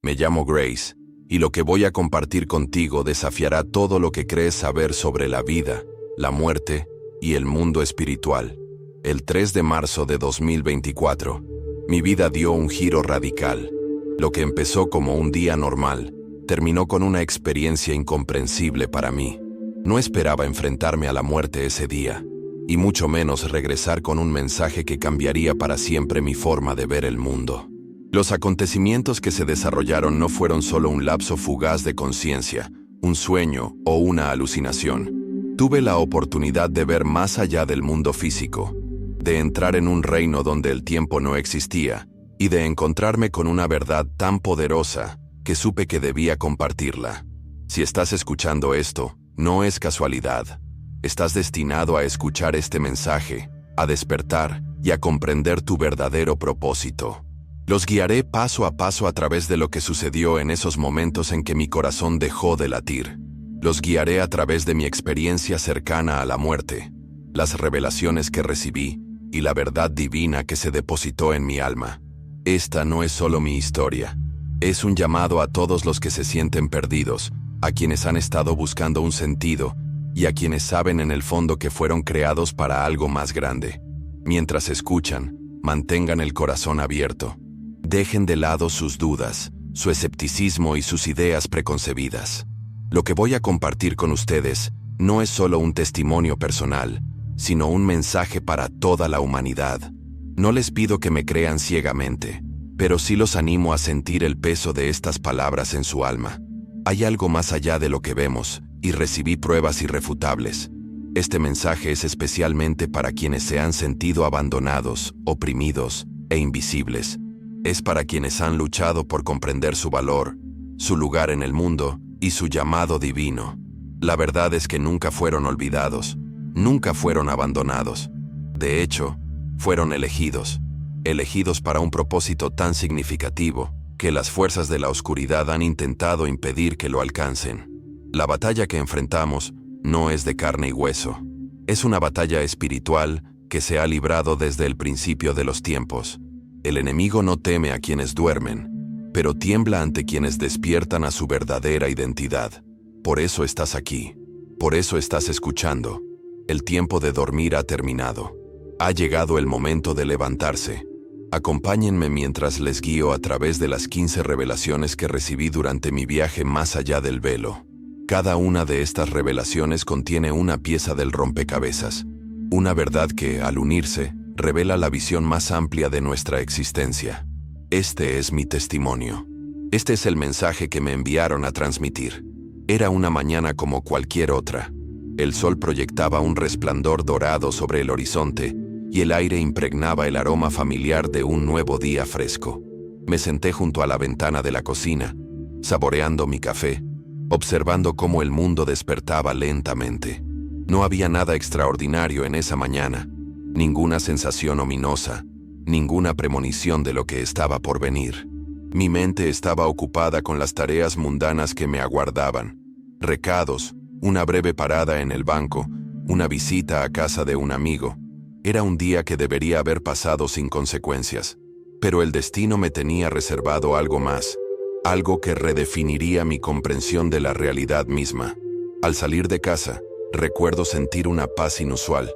Me llamo Grace, y lo que voy a compartir contigo desafiará todo lo que crees saber sobre la vida, la muerte y el mundo espiritual. El 3 de marzo de 2024, mi vida dio un giro radical. Lo que empezó como un día normal, terminó con una experiencia incomprensible para mí. No esperaba enfrentarme a la muerte ese día, y mucho menos regresar con un mensaje que cambiaría para siempre mi forma de ver el mundo. Los acontecimientos que se desarrollaron no fueron solo un lapso fugaz de conciencia, un sueño o una alucinación. Tuve la oportunidad de ver más allá del mundo físico, de entrar en un reino donde el tiempo no existía, y de encontrarme con una verdad tan poderosa que supe que debía compartirla. Si estás escuchando esto, no es casualidad. Estás destinado a escuchar este mensaje, a despertar y a comprender tu verdadero propósito. Los guiaré paso a paso a través de lo que sucedió en esos momentos en que mi corazón dejó de latir. Los guiaré a través de mi experiencia cercana a la muerte, las revelaciones que recibí y la verdad divina que se depositó en mi alma. Esta no es solo mi historia. Es un llamado a todos los que se sienten perdidos, a quienes han estado buscando un sentido y a quienes saben en el fondo que fueron creados para algo más grande. Mientras escuchan, mantengan el corazón abierto. Dejen de lado sus dudas, su escepticismo y sus ideas preconcebidas. Lo que voy a compartir con ustedes no es solo un testimonio personal, sino un mensaje para toda la humanidad. No les pido que me crean ciegamente, pero sí los animo a sentir el peso de estas palabras en su alma. Hay algo más allá de lo que vemos, y recibí pruebas irrefutables. Este mensaje es especialmente para quienes se han sentido abandonados, oprimidos e invisibles. Es para quienes han luchado por comprender su valor, su lugar en el mundo y su llamado divino. La verdad es que nunca fueron olvidados, nunca fueron abandonados. De hecho, fueron elegidos para un propósito tan significativo que las fuerzas de la oscuridad han intentado impedir que lo alcancen. La batalla que enfrentamos no es de carne y hueso. Es una batalla espiritual que se ha librado desde el principio de los tiempos. El enemigo no teme a quienes duermen, pero tiembla ante quienes despiertan a su verdadera identidad. Por eso estás aquí. Por eso estás escuchando. El tiempo de dormir ha terminado. Ha llegado el momento de levantarse. Acompáñenme mientras les guío a través de las 15 revelaciones que recibí durante mi viaje más allá del velo. Cada una de estas revelaciones contiene una pieza del rompecabezas, una verdad que, al unirse, revela la visión más amplia de nuestra existencia. Este es mi testimonio. Este es el mensaje que me enviaron a transmitir. Era una mañana como cualquier otra. El sol proyectaba un resplandor dorado sobre el horizonte y el aire impregnaba el aroma familiar de un nuevo día fresco. Me senté junto a la ventana de la cocina, saboreando mi café, observando cómo el mundo despertaba lentamente. No había nada extraordinario en esa mañana, ninguna sensación ominosa, ninguna premonición de lo que estaba por venir. Mi mente estaba ocupada con las tareas mundanas que me aguardaban. Recados, una breve parada en el banco, una visita a casa de un amigo. Era un día que debería haber pasado sin consecuencias, pero el destino me tenía reservado algo más, algo que redefiniría mi comprensión de la realidad misma. Al salir de casa, recuerdo sentir una paz inusual.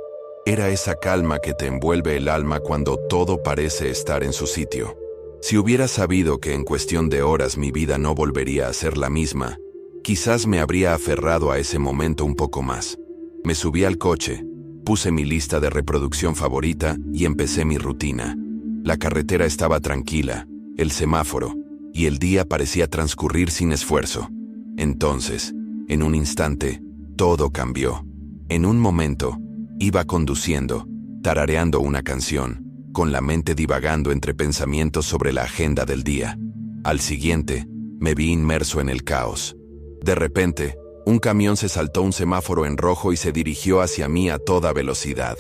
Era esa calma que te envuelve el alma cuando todo parece estar en su sitio. Si hubiera sabido que en cuestión de horas mi vida no volvería a ser la misma, quizás me habría aferrado a ese momento un poco más. Me subí al coche, puse mi lista de reproducción favorita y empecé mi rutina. La carretera estaba tranquila, el semáforo, y el día parecía transcurrir sin esfuerzo. Entonces, en un instante, todo cambió. En un momento, iba conduciendo, tarareando una canción, con la mente divagando entre pensamientos sobre la agenda del día. Al siguiente, me vi inmerso en el caos. De repente, un camión se saltó un semáforo en rojo y se dirigió hacia mí a toda velocidad.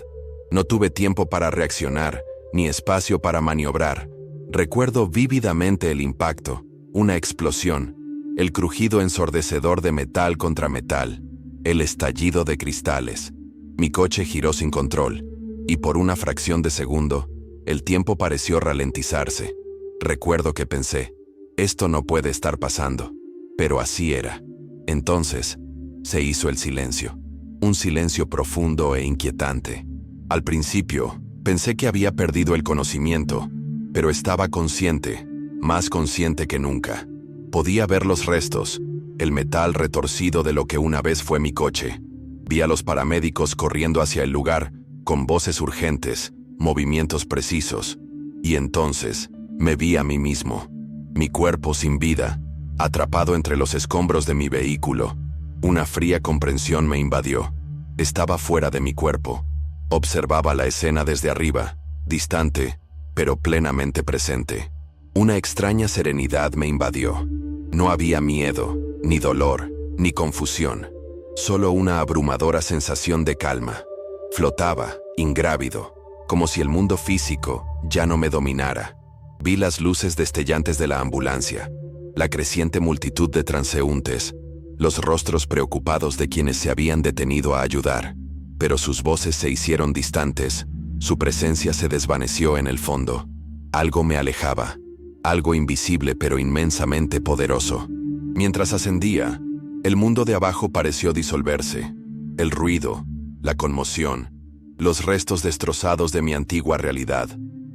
No tuve tiempo para reaccionar, ni espacio para maniobrar. Recuerdo vívidamente el impacto, una explosión, el crujido ensordecedor de metal contra metal, el estallido de cristales. Mi coche giró sin control, y por una fracción de segundo, el tiempo pareció ralentizarse. Recuerdo que pensé, Esto no puede estar pasando. Pero así era. Entonces, se hizo el silencio. Un silencio profundo e inquietante. Al principio, pensé que había perdido el conocimiento, pero estaba consciente, más consciente que nunca. Podía ver los restos, el metal retorcido de lo que una vez fue mi coche. Vi a los paramédicos corriendo hacia el lugar, con voces urgentes, movimientos precisos. Y entonces, me vi a mí mismo. Mi cuerpo sin vida, atrapado entre los escombros de mi vehículo. Una fría comprensión me invadió. Estaba fuera de mi cuerpo. Observaba la escena desde arriba, distante, pero plenamente presente. Una extraña serenidad me invadió. No había miedo, ni dolor, ni confusión. Solo una abrumadora sensación de calma. Flotaba, ingrávido, como si el mundo físico ya no me dominara. Vi las luces destellantes de la ambulancia, la creciente multitud de transeúntes, los rostros preocupados de quienes se habían detenido a ayudar, pero sus voces se hicieron distantes, su presencia se desvaneció en el fondo. Algo me alejaba, algo invisible pero inmensamente poderoso. Mientras ascendía, el mundo de abajo pareció disolverse. El ruido, la conmoción, los restos destrozados de mi antigua realidad,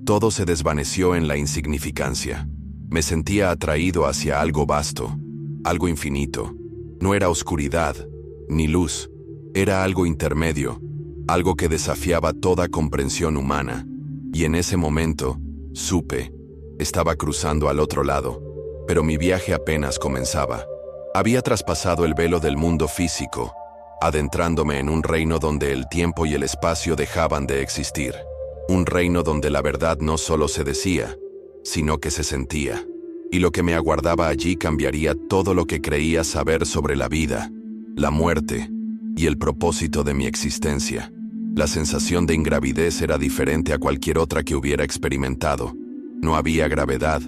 todo se desvaneció en la insignificancia. Me sentía atraído hacia algo vasto, algo infinito. No era oscuridad, ni luz, era algo intermedio, algo que desafiaba toda comprensión humana. Y en ese momento, supe, estaba cruzando al otro lado, pero mi viaje apenas comenzaba. Había traspasado el velo del mundo físico, adentrándome en un reino donde el tiempo y el espacio dejaban de existir. Un reino donde la verdad no solo se decía, sino que se sentía. Y lo que me aguardaba allí cambiaría todo lo que creía saber sobre la vida, la muerte y el propósito de mi existencia. La sensación de ingravidez era diferente a cualquier otra que hubiera experimentado. No había gravedad,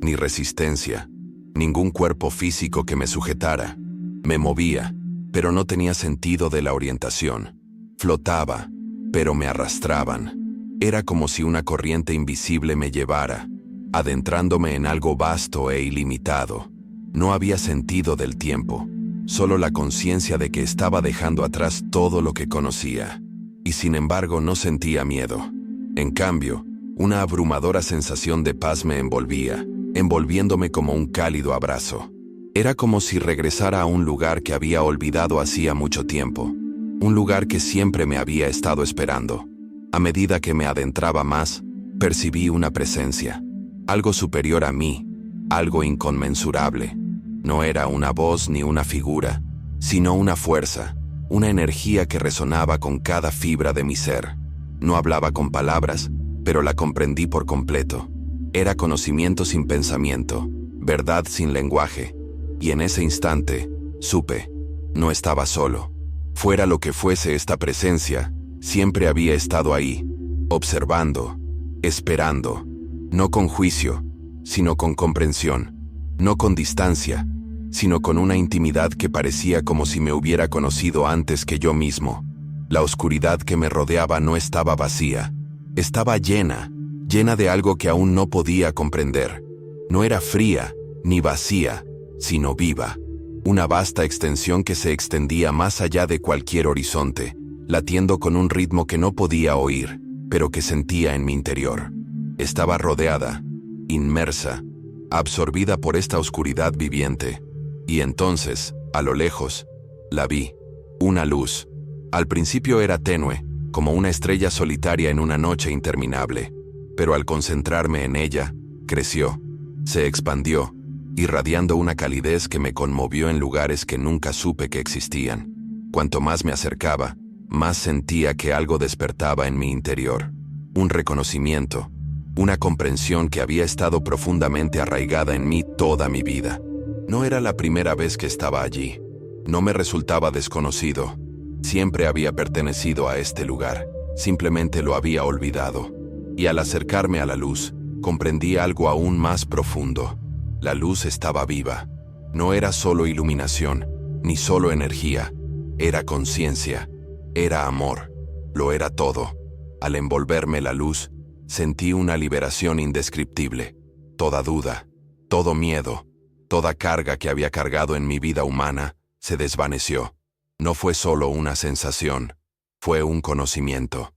ni resistencia, ningún cuerpo físico que me sujetara. Me movía, pero no tenía sentido de la orientación. Flotaba, pero me arrastraban. Era como si una corriente invisible me llevara, adentrándome en algo vasto e ilimitado. No había sentido del tiempo, solo la conciencia de que estaba dejando atrás todo lo que conocía. Y sin embargo no sentía miedo. En cambio, una abrumadora sensación de paz me envolvía, envolviéndome como un cálido abrazo. Era como si regresara a un lugar que había olvidado hacía mucho tiempo, un lugar que siempre me había estado esperando. A medida que me adentraba más, percibí una presencia, algo superior a mí, algo inconmensurable. No era una voz ni una figura, sino una fuerza, una energía que resonaba con cada fibra de mi ser. No hablaba con palabras, pero la comprendí por completo. Era conocimiento sin pensamiento, verdad sin lenguaje. Y en ese instante, supe, no estaba solo. Fuera lo que fuese esta presencia, siempre había estado ahí, observando, esperando, no con juicio, sino con comprensión, no con distancia, sino con una intimidad que parecía como si me hubiera conocido antes que yo mismo. La oscuridad que me rodeaba no estaba vacía, estaba llena de algo que aún no podía comprender. No era fría, ni vacía, sino viva, una vasta extensión que se extendía más allá de cualquier horizonte, latiendo con un ritmo que no podía oír, pero que sentía en mi interior. Estaba rodeada, inmersa, absorbida por esta oscuridad viviente. Y entonces, a lo lejos, la vi, una luz. Al principio era tenue, como una estrella solitaria en una noche interminable, pero al concentrarme en ella, creció, se expandió, irradiando una calidez que me conmovió en lugares que nunca supe que existían. Cuanto más me acercaba, más sentía que algo despertaba en mi interior. Un reconocimiento, una comprensión que había estado profundamente arraigada en mí toda mi vida. No era la primera vez que estaba allí. No me resultaba desconocido. Siempre había pertenecido a este lugar. Simplemente lo había olvidado. Y al acercarme a la luz, comprendí algo aún más profundo. La luz estaba viva. No era solo iluminación, ni solo energía. Era conciencia. Era amor. Lo era todo. Al envolverme la luz, sentí una liberación indescriptible. Toda duda, Todo miedo, toda carga que había cargado en mi vida humana, se desvaneció. No fue solo una sensación, fue un conocimiento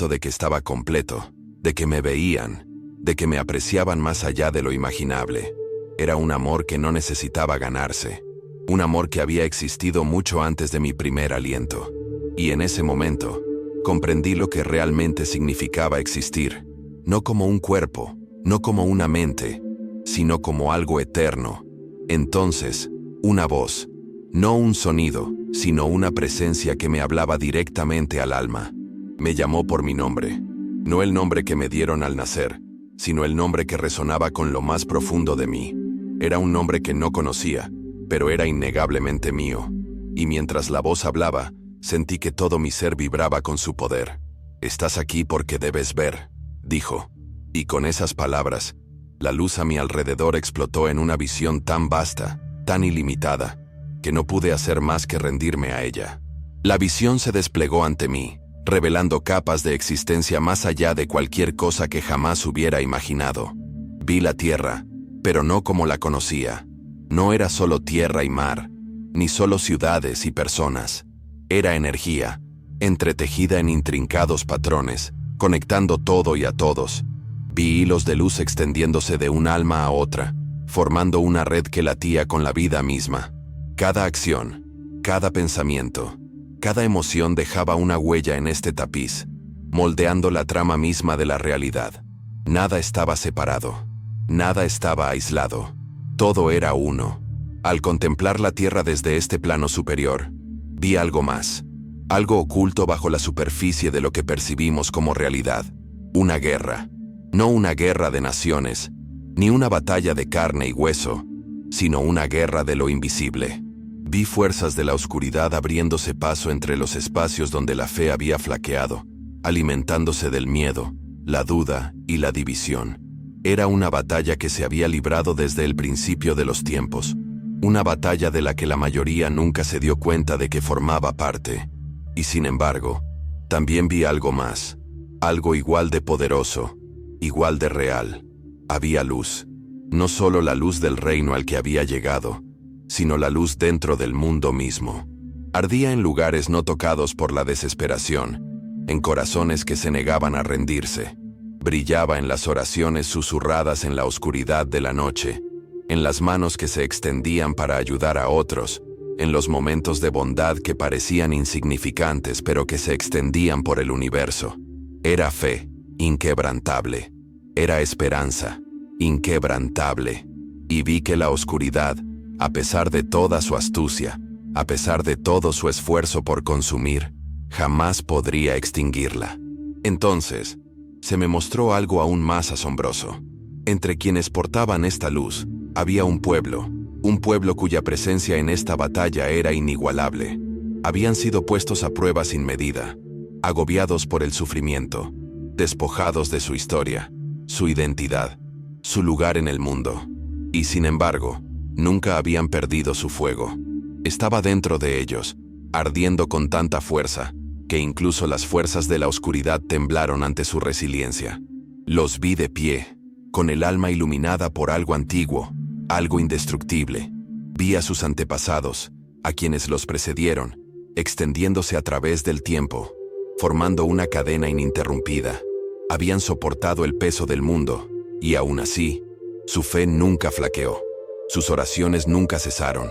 de que estaba completo, de que me veían, de que me apreciaban más allá de lo imaginable. Era un amor que no necesitaba ganarse, un amor que había existido mucho antes de mi primer aliento. Y en ese momento, comprendí lo que realmente significaba existir, no como un cuerpo, no como una mente, sino como algo eterno. Entonces, una voz, no un sonido, sino una presencia que me hablaba directamente al alma. Me llamó por mi nombre, no el nombre que me dieron al nacer, sino el nombre que resonaba con lo más profundo de mí. Era un nombre que no conocía, pero era innegablemente mío. Y mientras la voz hablaba, sentí que todo mi ser vibraba con su poder. «Estás aquí porque debes ver», dijo. Y con esas palabras, la luz a mi alrededor explotó en una visión tan vasta, tan ilimitada, que no pude hacer más que rendirme a ella. La visión se desplegó ante mí, revelando capas de existencia más allá de cualquier cosa que jamás hubiera imaginado. Vi la tierra, pero no como la conocía. No era solo tierra y mar, ni solo ciudades y personas. Era energía, entretejida en intrincados patrones, conectando todo y a todos. Vi hilos de luz extendiéndose de un alma a otra, formando una red que latía con la vida misma. Cada acción, cada pensamiento, cada emoción dejaba una huella en este tapiz, moldeando la trama misma de la realidad. Nada estaba separado, nada estaba aislado, todo era uno. Al contemplar la Tierra desde este plano superior, vi algo más, algo oculto bajo la superficie de lo que percibimos como realidad. Una guerra, no una guerra de naciones, ni una batalla de carne y hueso, sino una guerra de lo invisible. Vi fuerzas de la oscuridad abriéndose paso entre los espacios donde la fe había flaqueado, alimentándose del miedo, la duda y la división. Era una batalla que se había librado desde el principio de los tiempos, una batalla de la que la mayoría nunca se dio cuenta de que formaba parte. Y sin embargo, también vi algo más, algo igual de poderoso, igual de real. Había luz, no solo la luz del reino al que había llegado, sino la luz dentro del mundo mismo. Ardía en lugares no tocados por la desesperación, en corazones que se negaban a rendirse. Brillaba en las oraciones susurradas en la oscuridad de la noche, en las manos que se extendían para ayudar a otros, en los momentos de bondad que parecían insignificantes pero que se extendían por el universo. Era fe, inquebrantable. Era esperanza, inquebrantable. Y vi que la oscuridad, a pesar de toda su astucia, a pesar de todo su esfuerzo por consumir, jamás podría extinguirla. Entonces, se me mostró algo aún más asombroso. Entre quienes portaban esta luz, había un pueblo cuya presencia en esta batalla era inigualable. Habían sido puestos a prueba sin medida, agobiados por el sufrimiento, despojados de su historia, su identidad, su lugar en el mundo. Y sin embargo, nunca habían perdido su fuego. Estaba dentro de ellos, ardiendo con tanta fuerza, que incluso las fuerzas de la oscuridad temblaron ante su resiliencia. Los vi de pie, con el alma iluminada por algo antiguo, algo indestructible. Vi a sus antepasados, a quienes los precedieron, extendiéndose a través del tiempo, formando una cadena ininterrumpida. Habían soportado el peso del mundo, y aún así, su fe nunca flaqueó. Sus oraciones nunca cesaron,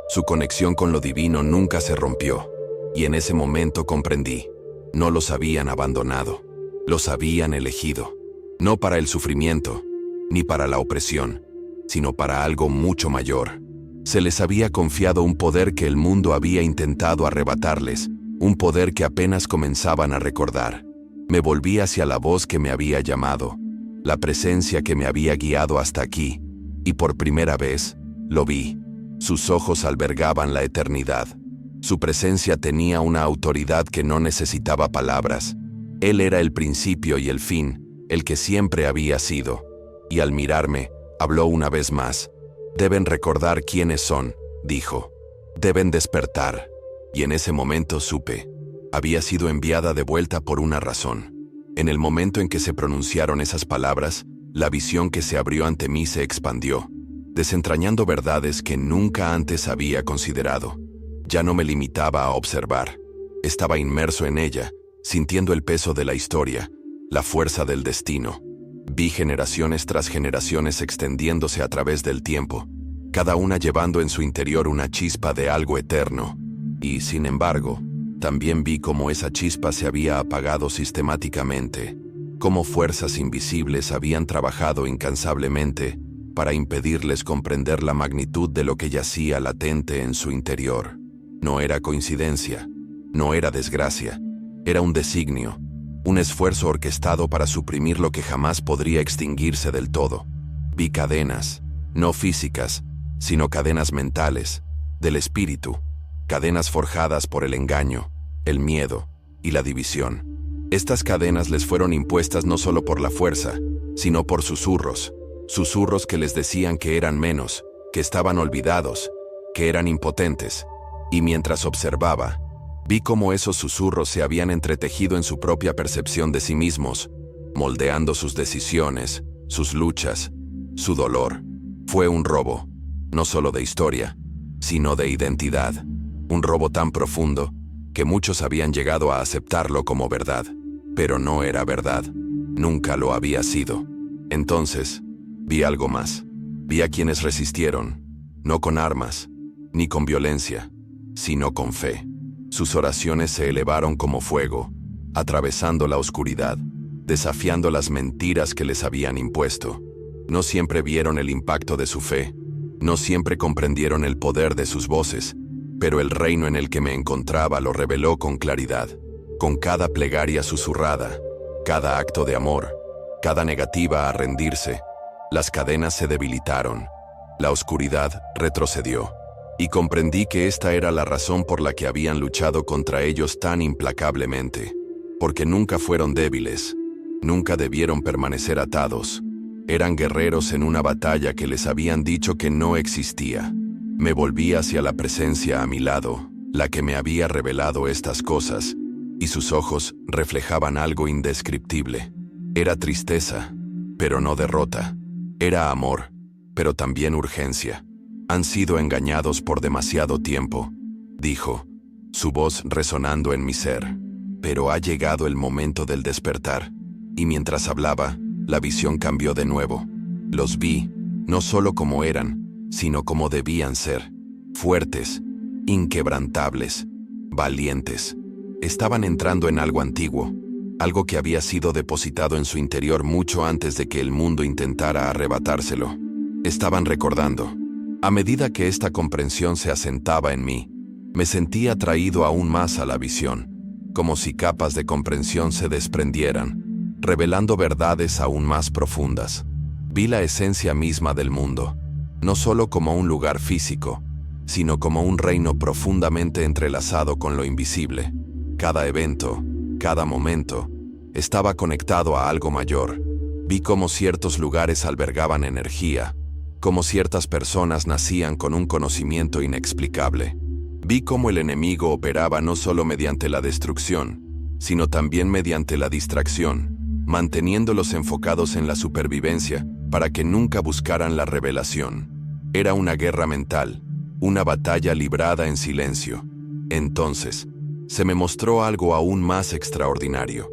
su conexión con lo divino nunca se rompió. Y en ese momento comprendí, no los habían abandonado, los habían elegido, no para el sufrimiento, ni para la opresión, sino para algo mucho mayor. Se les había confiado un poder que el mundo había intentado arrebatarles, un poder que apenas comenzaban a recordar. Me volví hacia la voz que me había llamado, la presencia que me había guiado hasta aquí, y por primera vez, lo vi. Sus ojos albergaban la eternidad. Su presencia tenía una autoridad que no necesitaba palabras. Él era el principio y el fin, el que siempre había sido. Y al mirarme, habló una vez más. «Deben recordar quiénes son», dijo. «Deben despertar». Y en ese momento supe. Había sido enviada de vuelta por una razón. En el momento en que se pronunciaron esas palabras, la visión que se abrió ante mí se expandió. desentrañando verdades que nunca antes había considerado. Ya no me limitaba a observar. Estaba inmerso en ella, sintiendo el peso de la historia, la fuerza del destino. Vi generaciones tras generaciones extendiéndose a través del tiempo, cada una llevando en su interior una chispa de algo eterno. Y, sin embargo, también vi cómo esa chispa se había apagado sistemáticamente, cómo fuerzas invisibles habían trabajado incansablemente para impedirles comprender la magnitud de lo que yacía latente en su interior. No era coincidencia, no era desgracia, era un designio, un esfuerzo orquestado para suprimir lo que jamás podría extinguirse del todo. Vi cadenas, no físicas, sino cadenas mentales, del espíritu, cadenas forjadas por el engaño, el miedo y la división. Estas cadenas les fueron impuestas no solo por la fuerza, sino por susurros, susurros que les decían que eran menos, que estaban olvidados, que eran impotentes. Y mientras observaba, vi cómo esos susurros se habían entretejido en su propia percepción de sí mismos, moldeando sus decisiones, sus luchas, su dolor. Fue un robo, no solo de historia, sino de identidad. Un robo tan profundo que muchos habían llegado a aceptarlo como verdad. Pero no era verdad, nunca lo había sido. Entonces, vi algo más. Vi a quienes resistieron, no con armas, ni con violencia, sino con fe. Sus oraciones se elevaron como fuego, atravesando la oscuridad, desafiando las mentiras que les habían impuesto. No siempre vieron el impacto de su fe, no siempre comprendieron el poder de sus voces, pero el reino en el que me encontraba lo reveló con claridad. Con cada plegaria susurrada, cada acto de amor, cada negativa a rendirse, las cadenas se debilitaron, la oscuridad retrocedió. Y comprendí que esta era la razón por la que habían luchado contra ellos tan implacablemente. Porque nunca fueron débiles, nunca debieron permanecer atados. Eran guerreros en una batalla que les habían dicho que no existía. Me volví hacia la presencia a mi lado, la que me había revelado estas cosas, y sus ojos reflejaban algo indescriptible. Era tristeza, pero no derrota. Era amor, pero también urgencia. Han sido engañados por demasiado tiempo, dijo, su voz resonando en mi ser. Pero ha llegado el momento del despertar. Y mientras hablaba, la visión cambió de nuevo. Los vi, no solo como eran, sino como debían ser. Fuertes, inquebrantables, valientes. Estaban entrando en algo antiguo, algo que había sido depositado en su interior mucho antes de que el mundo intentara arrebatárselo. Estaban recordando. A medida que esta comprensión se asentaba en mí, me sentía atraído aún más a la visión, como si capas de comprensión se desprendieran, revelando verdades aún más profundas. Vi la esencia misma del mundo, no solo como un lugar físico, sino como un reino profundamente entrelazado con lo invisible. Cada evento, cada momento, estaba conectado a algo mayor. Vi cómo ciertos lugares albergaban energía, cómo ciertas personas nacían con un conocimiento inexplicable. Vi cómo el enemigo operaba no solo mediante la destrucción, sino también mediante la distracción, manteniéndolos enfocados en la supervivencia para que nunca buscaran la revelación. Era una guerra mental, una batalla librada en silencio. Entonces, se me mostró algo aún más extraordinario.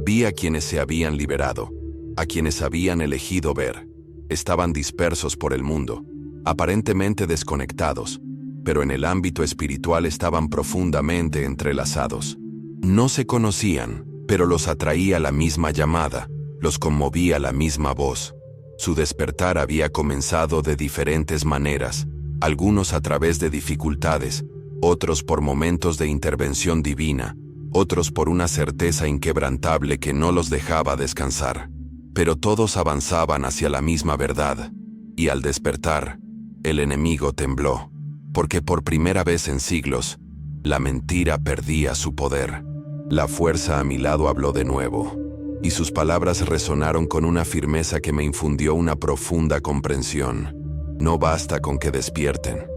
Vi a quienes se habían liberado, a quienes habían elegido ver. Estaban dispersos por el mundo, aparentemente desconectados, pero en el ámbito espiritual estaban profundamente entrelazados. No se conocían, pero los atraía la misma llamada, los conmovía la misma voz. Su despertar había comenzado de diferentes maneras, algunos a través de dificultades, otros por momentos de intervención divina, otros por una certeza inquebrantable que no los dejaba descansar. Pero todos avanzaban hacia la misma verdad, y al despertar, el enemigo tembló, porque por primera vez en siglos, la mentira perdía su poder. La fuerza a mi lado habló de nuevo, y sus palabras resonaron con una firmeza que me infundió una profunda comprensión. No basta con que despierten,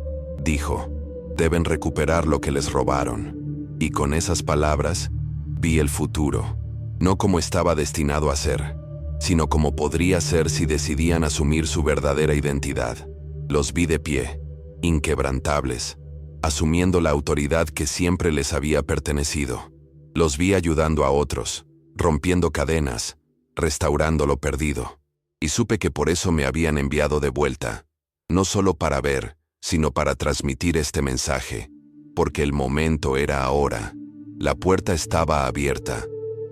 dijo, deben recuperar lo que les robaron. Y con esas palabras, vi el futuro, no como estaba destinado a ser, sino como podría ser si decidían asumir su verdadera identidad. Los vi de pie, inquebrantables, asumiendo la autoridad que siempre les había pertenecido. Los vi ayudando a otros, rompiendo cadenas, restaurando lo perdido. Y supe que por eso me habían enviado de vuelta, no solo para ver, sino para transmitir este mensaje, porque el momento era ahora. La puerta estaba abierta,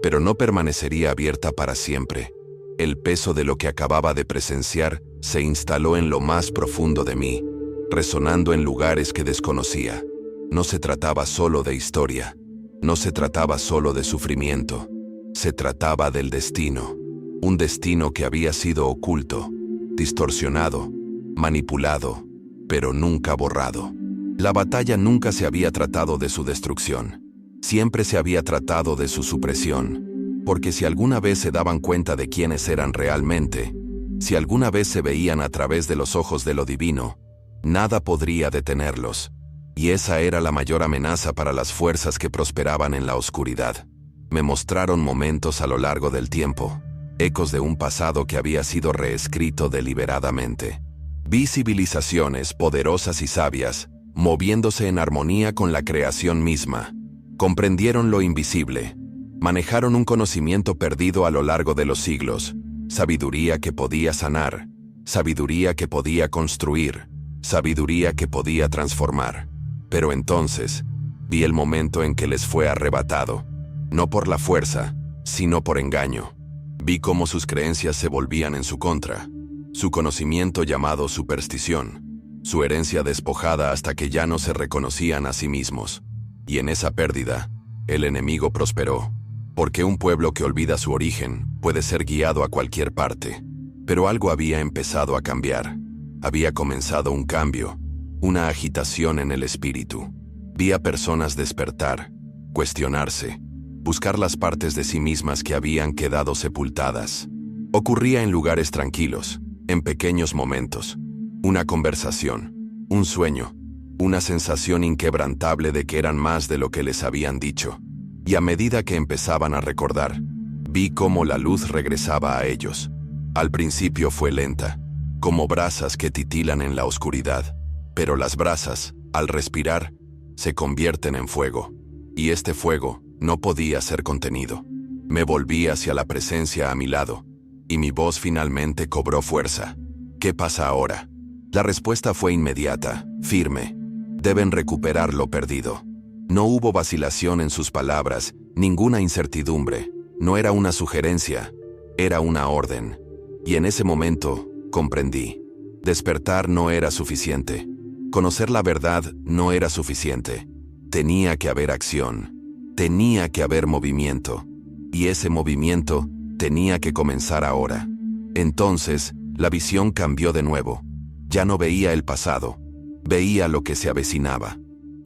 pero no permanecería abierta para siempre. El peso de lo que acababa de presenciar se instaló en lo más profundo de mí, resonando en lugares que desconocía. No se trataba solo de historia, no se trataba solo de sufrimiento, se trataba del destino. Un destino que había sido oculto, distorsionado, manipulado, pero nunca borrado. La batalla nunca se había tratado de su destrucción, siempre se había tratado de su supresión, porque si alguna vez se daban cuenta de quiénes eran realmente, si alguna vez se veían a través de los ojos de lo divino, nada podría detenerlos, y esa era la mayor amenaza para las fuerzas que prosperaban en la oscuridad. Me mostraron momentos a lo largo del tiempo, ecos de un pasado que había sido reescrito deliberadamente. Vi civilizaciones poderosas y sabias, moviéndose en armonía con la creación misma. Comprendieron lo invisible, manejaron un conocimiento perdido a lo largo de los siglos, sabiduría que podía sanar, sabiduría que podía construir, sabiduría que podía transformar. Pero entonces, vi el momento en que les fue arrebatado, no por la fuerza, sino por engaño. Vi cómo sus creencias se volvían en su contra, su conocimiento llamado superstición, su herencia despojada hasta que ya no se reconocían a sí mismos. Y en esa pérdida, el enemigo prosperó, porque un pueblo que olvida su origen puede ser guiado a cualquier parte. Pero algo había empezado a cambiar. Había comenzado un cambio, una agitación en el espíritu. Vi a personas despertar, cuestionarse, buscar las partes de sí mismas que habían quedado sepultadas. Ocurría en lugares tranquilos, en pequeños momentos. Una conversación, un sueño, una sensación inquebrantable de que eran más de lo que les habían dicho. Y a medida que empezaban a recordar, vi cómo la luz regresaba a ellos. Al principio fue lenta, como brasas que titilan en la oscuridad. Pero las brasas, al respirar, se convierten en fuego. Y este fuego no podía ser contenido. Me volví hacia la presencia a mi lado, y mi voz finalmente cobró fuerza. ¿Qué pasa ahora? La respuesta fue inmediata, firme. Deben recuperar lo perdido. No hubo vacilación en sus palabras, ninguna incertidumbre. No era una sugerencia, era una orden. Y en ese momento, comprendí. Despertar no era suficiente. Conocer la verdad no era suficiente. Tenía que haber acción. Tenía que haber movimiento. Y ese movimiento tenía que comenzar ahora. Entonces, la visión cambió de nuevo. Ya no veía el pasado. Veía lo que se avecinaba.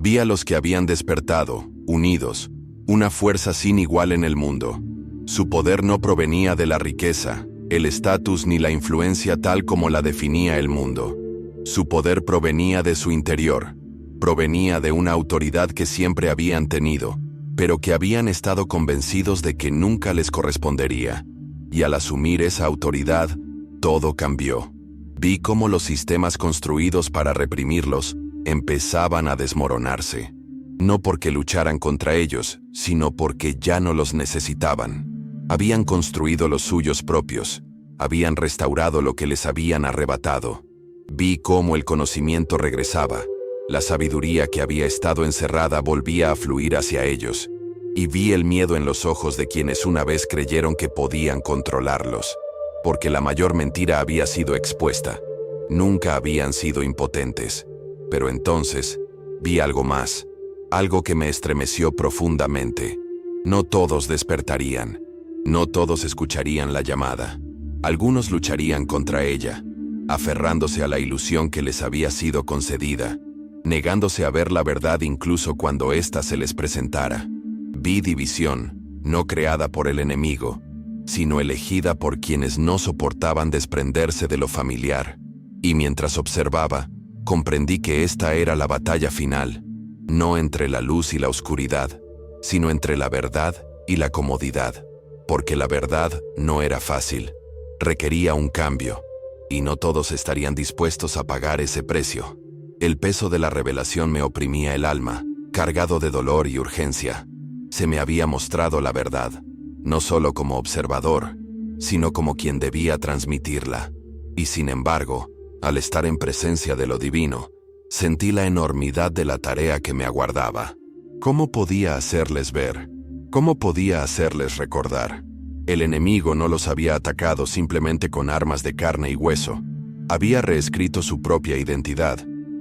Vi a los que habían despertado, unidos, una fuerza sin igual en el mundo. Su poder no provenía de la riqueza, el estatus ni la influencia tal como la definía el mundo. Su poder provenía de su interior, provenía de una autoridad que siempre habían tenido, pero que habían estado convencidos de que nunca les correspondería. Y al asumir esa autoridad, todo cambió. Vi cómo los sistemas construidos para reprimirlos empezaban a desmoronarse. No porque lucharan contra ellos, sino porque ya no los necesitaban. Habían construido los suyos propios, habían restaurado lo que les habían arrebatado. Vi cómo el conocimiento regresaba, la sabiduría que había estado encerrada volvía a fluir hacia ellos, y vi el miedo en los ojos de quienes una vez creyeron que podían controlarlos, porque la mayor mentira había sido expuesta. Nunca habían sido impotentes. Pero entonces, vi algo más, algo que me estremeció profundamente. No todos despertarían, no todos escucharían la llamada. Algunos lucharían contra ella, aferrándose a la ilusión que les había sido concedida, negándose a ver la verdad incluso cuando ésta se les presentara. Vi división, no creada por el enemigo, sino elegida por quienes no soportaban desprenderse de lo familiar. Y mientras observaba, comprendí que esta era la batalla final, no entre la luz y la oscuridad, sino entre la verdad y la comodidad, porque la verdad no era fácil, requería un cambio, y no todos estarían dispuestos a pagar ese precio. El peso de la revelación me oprimía el alma, cargado de dolor y urgencia. Se me había mostrado la verdad, no solo como observador, sino como quien debía transmitirla. Y sin embargo, al estar en presencia de lo divino, sentí la enormidad de la tarea que me aguardaba. ¿Cómo podía hacerles ver? ¿Cómo podía hacerles recordar? El enemigo no los había atacado simplemente con armas de carne y hueso. Había reescrito su propia identidad,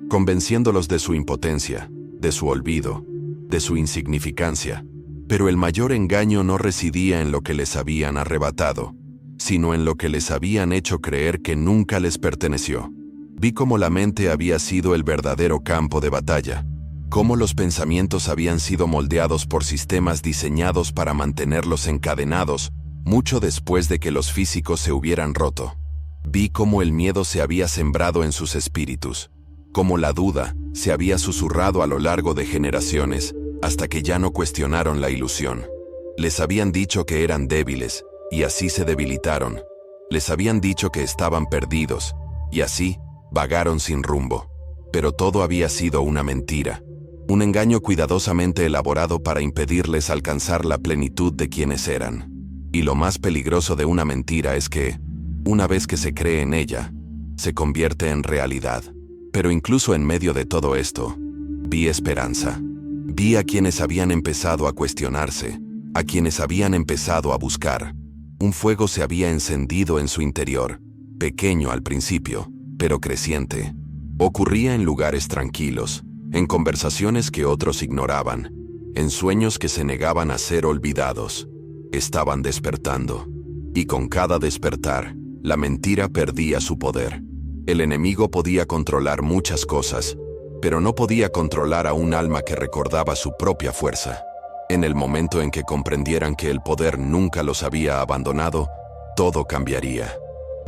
convenciéndolos de su impotencia, de su olvido, de su insignificancia. Pero el mayor engaño no residía en lo que les habían arrebatado, sino en lo que les habían hecho creer que nunca les perteneció. Vi cómo la mente había sido el verdadero campo de batalla, cómo los pensamientos habían sido moldeados por sistemas diseñados para mantenerlos encadenados mucho después de que los físicos se hubieran roto. Vi cómo el miedo se había sembrado en sus espíritus, cómo la duda se había susurrado a lo largo de generaciones, hasta que ya no cuestionaron la ilusión. Les habían dicho que eran débiles, y así se debilitaron. Les habían dicho que estaban perdidos, y así vagaron sin rumbo. Pero todo había sido una mentira, un engaño cuidadosamente elaborado para impedirles alcanzar la plenitud de quienes eran. Y lo más peligroso de una mentira es que, una vez que se cree en ella, se convierte en realidad. Pero incluso en medio de todo esto, vi esperanza. Vi a quienes habían empezado a cuestionarse, a quienes habían empezado a buscar. Un fuego se había encendido en su interior, pequeño al principio, pero creciente. Ocurría en lugares tranquilos, en conversaciones que otros ignoraban, en sueños que se negaban a ser olvidados. Estaban despertando, y con cada despertar, la mentira perdía su poder. El enemigo podía controlar muchas cosas, pero no podía controlar a un alma que recordaba su propia fuerza. En el momento en que comprendieran que el poder nunca los había abandonado, todo cambiaría.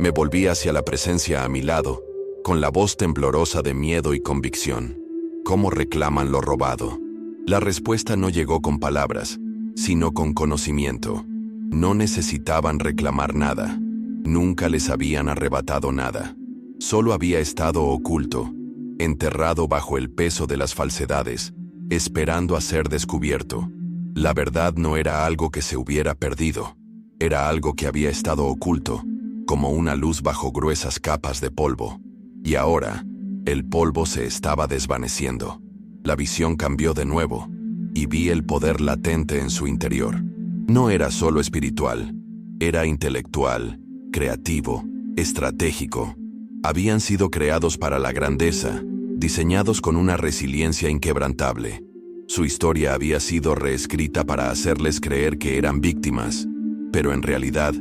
Me volví hacia la presencia a mi lado, con la voz temblorosa de miedo y convicción. ¿Cómo reclaman lo robado? La respuesta no llegó con palabras, sino con conocimiento. No necesitaban reclamar nada. Nunca les habían arrebatado nada. Solo había estado oculto, enterrado bajo el peso de las falsedades, esperando a ser descubierto. La verdad no era algo que se hubiera perdido, era algo que había estado oculto, como una luz bajo gruesas capas de polvo. Y ahora, el polvo se estaba desvaneciendo. La visión cambió de nuevo, y vi el poder latente en su interior. No era solo espiritual, era intelectual, creativo, estratégico. Habían sido creados para la grandeza, diseñados con una resiliencia inquebrantable. Su historia había sido reescrita para hacerles creer que eran víctimas, pero en realidad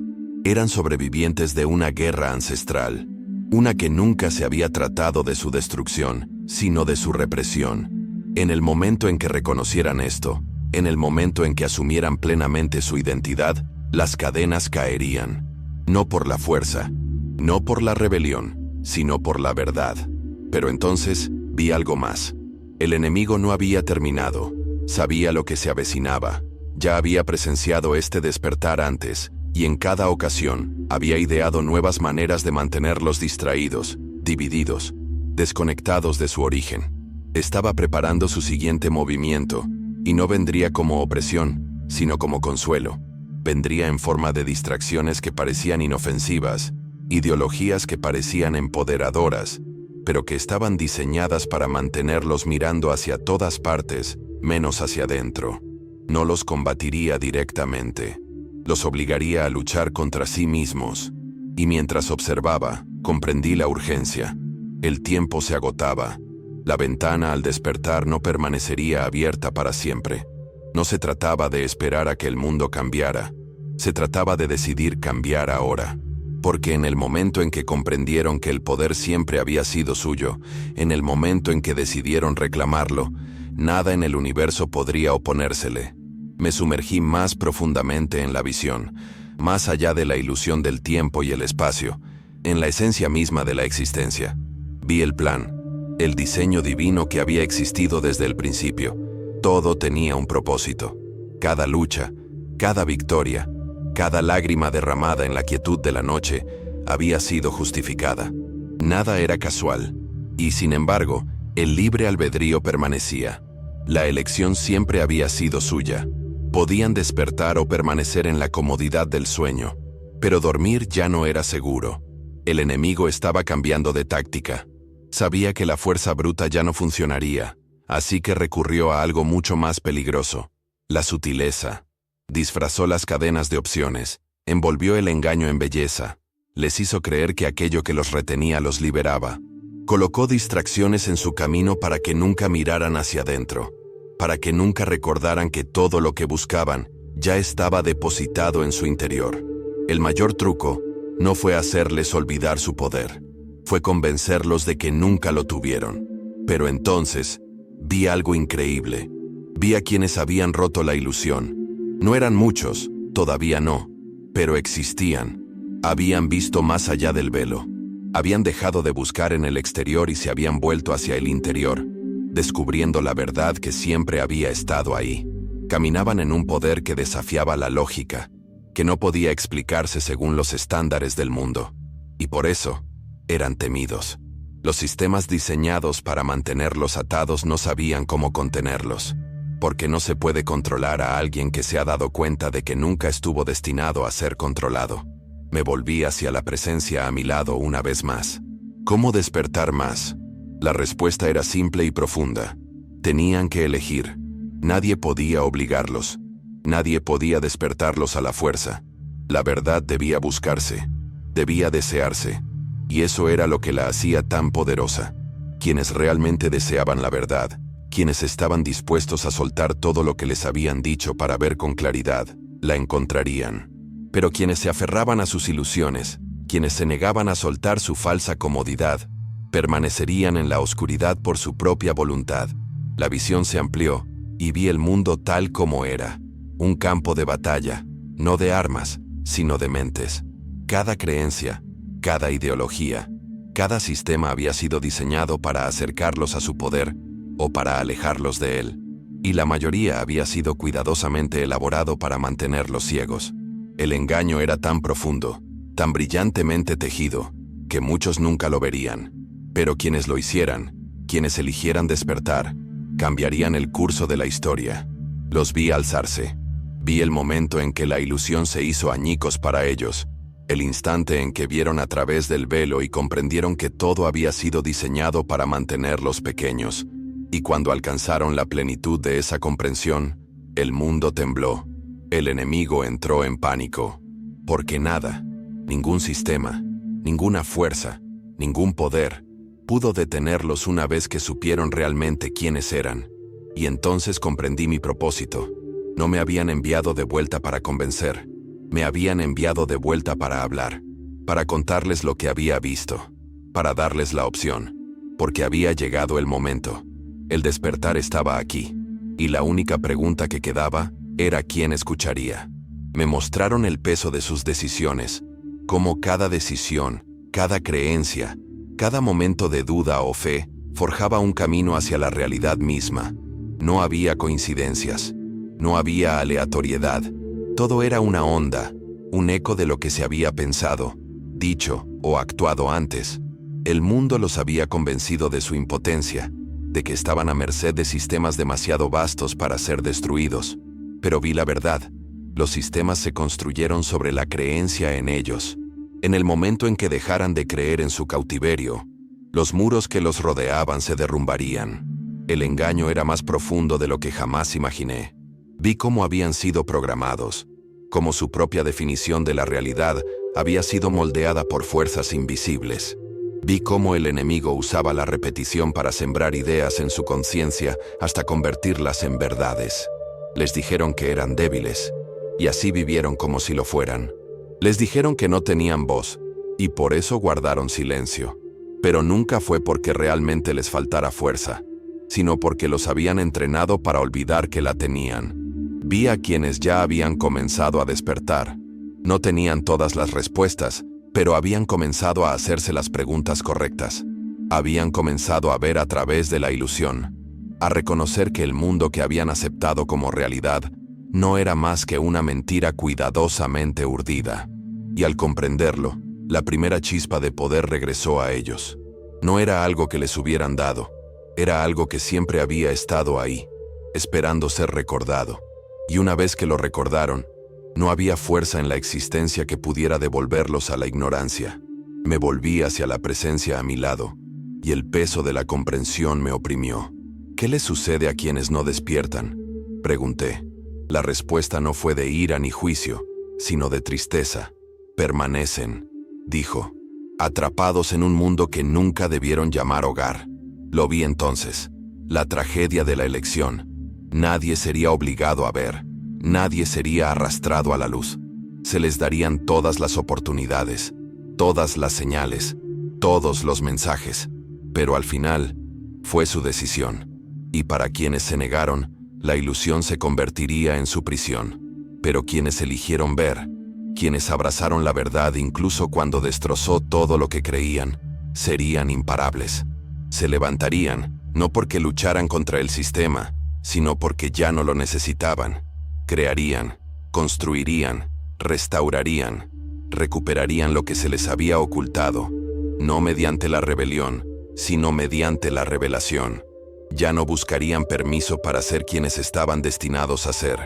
eran sobrevivientes de una guerra ancestral, una que nunca se había tratado de su destrucción, sino de su represión. En el momento en que reconocieran esto, en el momento en que asumieran plenamente su identidad, las cadenas caerían, no por la fuerza, no por la rebelión, sino por la verdad. Pero entonces vi algo más. El enemigo no había terminado, sabía lo que se avecinaba, ya había presenciado este despertar antes, y en cada ocasión había ideado nuevas maneras de mantenerlos distraídos, divididos, desconectados de su origen. Estaba preparando su siguiente movimiento, y no vendría como opresión, sino como consuelo. Vendría en forma de distracciones que parecían inofensivas, ideologías que parecían empoderadoras, pero que estaban diseñadas para mantenerlos mirando hacia todas partes, menos hacia adentro. No los combatiría directamente, los obligaría a luchar contra sí mismos. Y mientras observaba, comprendí la urgencia. El tiempo se agotaba. La ventana al despertar no permanecería abierta para siempre. No se trataba de esperar a que el mundo cambiara. Se trataba de decidir cambiar ahora. Porque en el momento en que comprendieron que el poder siempre había sido suyo, en el momento en que decidieron reclamarlo, nada en el universo podría oponérsele. Me sumergí más profundamente en la visión, más allá de la ilusión del tiempo y el espacio, en la esencia misma de la existencia. Vi el plan, el diseño divino que había existido desde el principio. Todo tenía un propósito. Cada lucha, cada victoria, cada lágrima derramada en la quietud de la noche, había sido justificada. Nada era casual. Y sin embargo, el libre albedrío permanecía. La elección siempre había sido suya. Podían despertar o permanecer en la comodidad del sueño, pero dormir ya no era seguro. El enemigo estaba cambiando de táctica. Sabía que la fuerza bruta ya no funcionaría, así que recurrió a algo mucho más peligroso: la sutileza. Disfrazó las cadenas de opciones, envolvió el engaño en belleza, les hizo creer que aquello que los retenía los liberaba. Colocó distracciones en su camino para que nunca miraran hacia adentro, para que nunca recordaran que todo lo que buscaban ya estaba depositado en su interior. El mayor truco no fue hacerles olvidar su poder, fue convencerlos de que nunca lo tuvieron. Pero entonces, vi algo increíble. Vi a quienes habían roto la ilusión. No eran muchos, todavía no, pero existían. Habían visto más allá del velo. Habían dejado de buscar en el exterior y se habían vuelto hacia el interior, descubriendo la verdad que siempre había estado ahí. Caminaban en un poder que desafiaba la lógica, que no podía explicarse según los estándares del mundo. Y por eso, eran temidos. Los sistemas diseñados para mantenerlos atados no sabían cómo contenerlos, porque no se puede controlar a alguien que se ha dado cuenta de que nunca estuvo destinado a ser controlado. Me volví hacia la presencia a mi lado una vez más. ¿Cómo despertar más? La respuesta era simple y profunda. Tenían que elegir. Nadie podía obligarlos. Nadie podía despertarlos a la fuerza. La verdad debía buscarse, debía desearse. Y eso era lo que la hacía tan poderosa. Quienes realmente deseaban la verdad, quienes estaban dispuestos a soltar todo lo que les habían dicho para ver con claridad, la encontrarían. Pero quienes se aferraban a sus ilusiones, quienes se negaban a soltar su falsa comodidad, permanecerían en la oscuridad por su propia voluntad. La visión se amplió, y vi el mundo tal como era. Un campo de batalla, no de armas, sino de mentes. Cada creencia, cada ideología, cada sistema había sido diseñado para acercarlos a su poder o para alejarlos de él, y la mayoría había sido cuidadosamente elaborado para mantenerlos ciegos. El engaño era tan profundo, tan brillantemente tejido, que muchos nunca lo verían. Pero quienes lo hicieran, quienes eligieran despertar, cambiarían el curso de la historia. Los vi alzarse. Vi el momento en que la ilusión se hizo añicos para ellos, el instante en que vieron a través del velo y comprendieron que todo había sido diseñado para mantenerlos pequeños. Y cuando alcanzaron la plenitud de esa comprensión, el mundo tembló. El enemigo entró en pánico, porque nada, ningún sistema, ninguna fuerza, ningún poder, pudo detenerlos una vez que supieron realmente quiénes eran. Y entonces comprendí mi propósito. No me habían enviado de vuelta para convencer, me habían enviado de vuelta para hablar, para contarles lo que había visto, para darles la opción, porque había llegado el momento. El despertar estaba aquí, y la única pregunta que quedaba era quién escucharía. Me mostraron el peso de sus decisiones, cómo cada decisión, cada creencia, cada momento de duda o fe, forjaba un camino hacia la realidad misma. No había coincidencias, no había aleatoriedad. Todo era una onda, un eco de lo que se había pensado, dicho o actuado antes. El mundo los había convencido de su impotencia, de que estaban a merced de sistemas demasiado vastos para ser destruidos. Pero vi la verdad. Los sistemas se construyeron sobre la creencia en ellos. En el momento en que dejaran de creer en su cautiverio, los muros que los rodeaban se derrumbarían. El engaño era más profundo de lo que jamás imaginé. Vi cómo habían sido programados, cómo su propia definición de la realidad había sido moldeada por fuerzas invisibles. Vi cómo el enemigo usaba la repetición para sembrar ideas en su conciencia hasta convertirlas en verdades. Les dijeron que eran débiles, y así vivieron como si lo fueran. Les dijeron que no tenían voz, y por eso guardaron silencio. Pero nunca fue porque realmente les faltara fuerza, sino porque los habían entrenado para olvidar que la tenían. Vi a quienes ya habían comenzado a despertar. No tenían todas las respuestas, pero habían comenzado a hacerse las preguntas correctas. Habían comenzado a ver a través de la ilusión, a reconocer que el mundo que habían aceptado como realidad no era más que una mentira cuidadosamente urdida. Y al comprenderlo, La primera chispa de poder regresó a ellos. No era algo que les hubieran dado, era algo que siempre había estado ahí, esperando ser recordado. Y una vez que lo recordaron, no había fuerza en la existencia que pudiera devolverlos a la ignorancia. Me volví hacia la presencia a mi lado, y el peso de la comprensión me oprimió. ¿Qué les sucede a quienes no despiertan?, pregunté. La respuesta no fue de ira ni juicio, sino de tristeza. Permanecen, dijo, atrapados en un mundo que nunca debieron llamar hogar. Lo vi entonces, la tragedia de la elección. Nadie sería obligado a ver, nadie sería arrastrado a la luz. Se les darían todas las oportunidades, todas las señales, todos los mensajes, pero al final fue su decisión. Y para quienes se negaron, la ilusión se convertiría en su prisión. Pero quienes eligieron ver, quienes abrazaron la verdad incluso cuando destrozó todo lo que creían, serían imparables. Se levantarían, no porque lucharan contra el sistema, sino porque ya no lo necesitaban. Crearían, construirían, restaurarían, recuperarían lo que se les había ocultado, no mediante la rebelión, sino mediante la revelación. Ya no buscarían permiso para ser quienes estaban destinados a ser,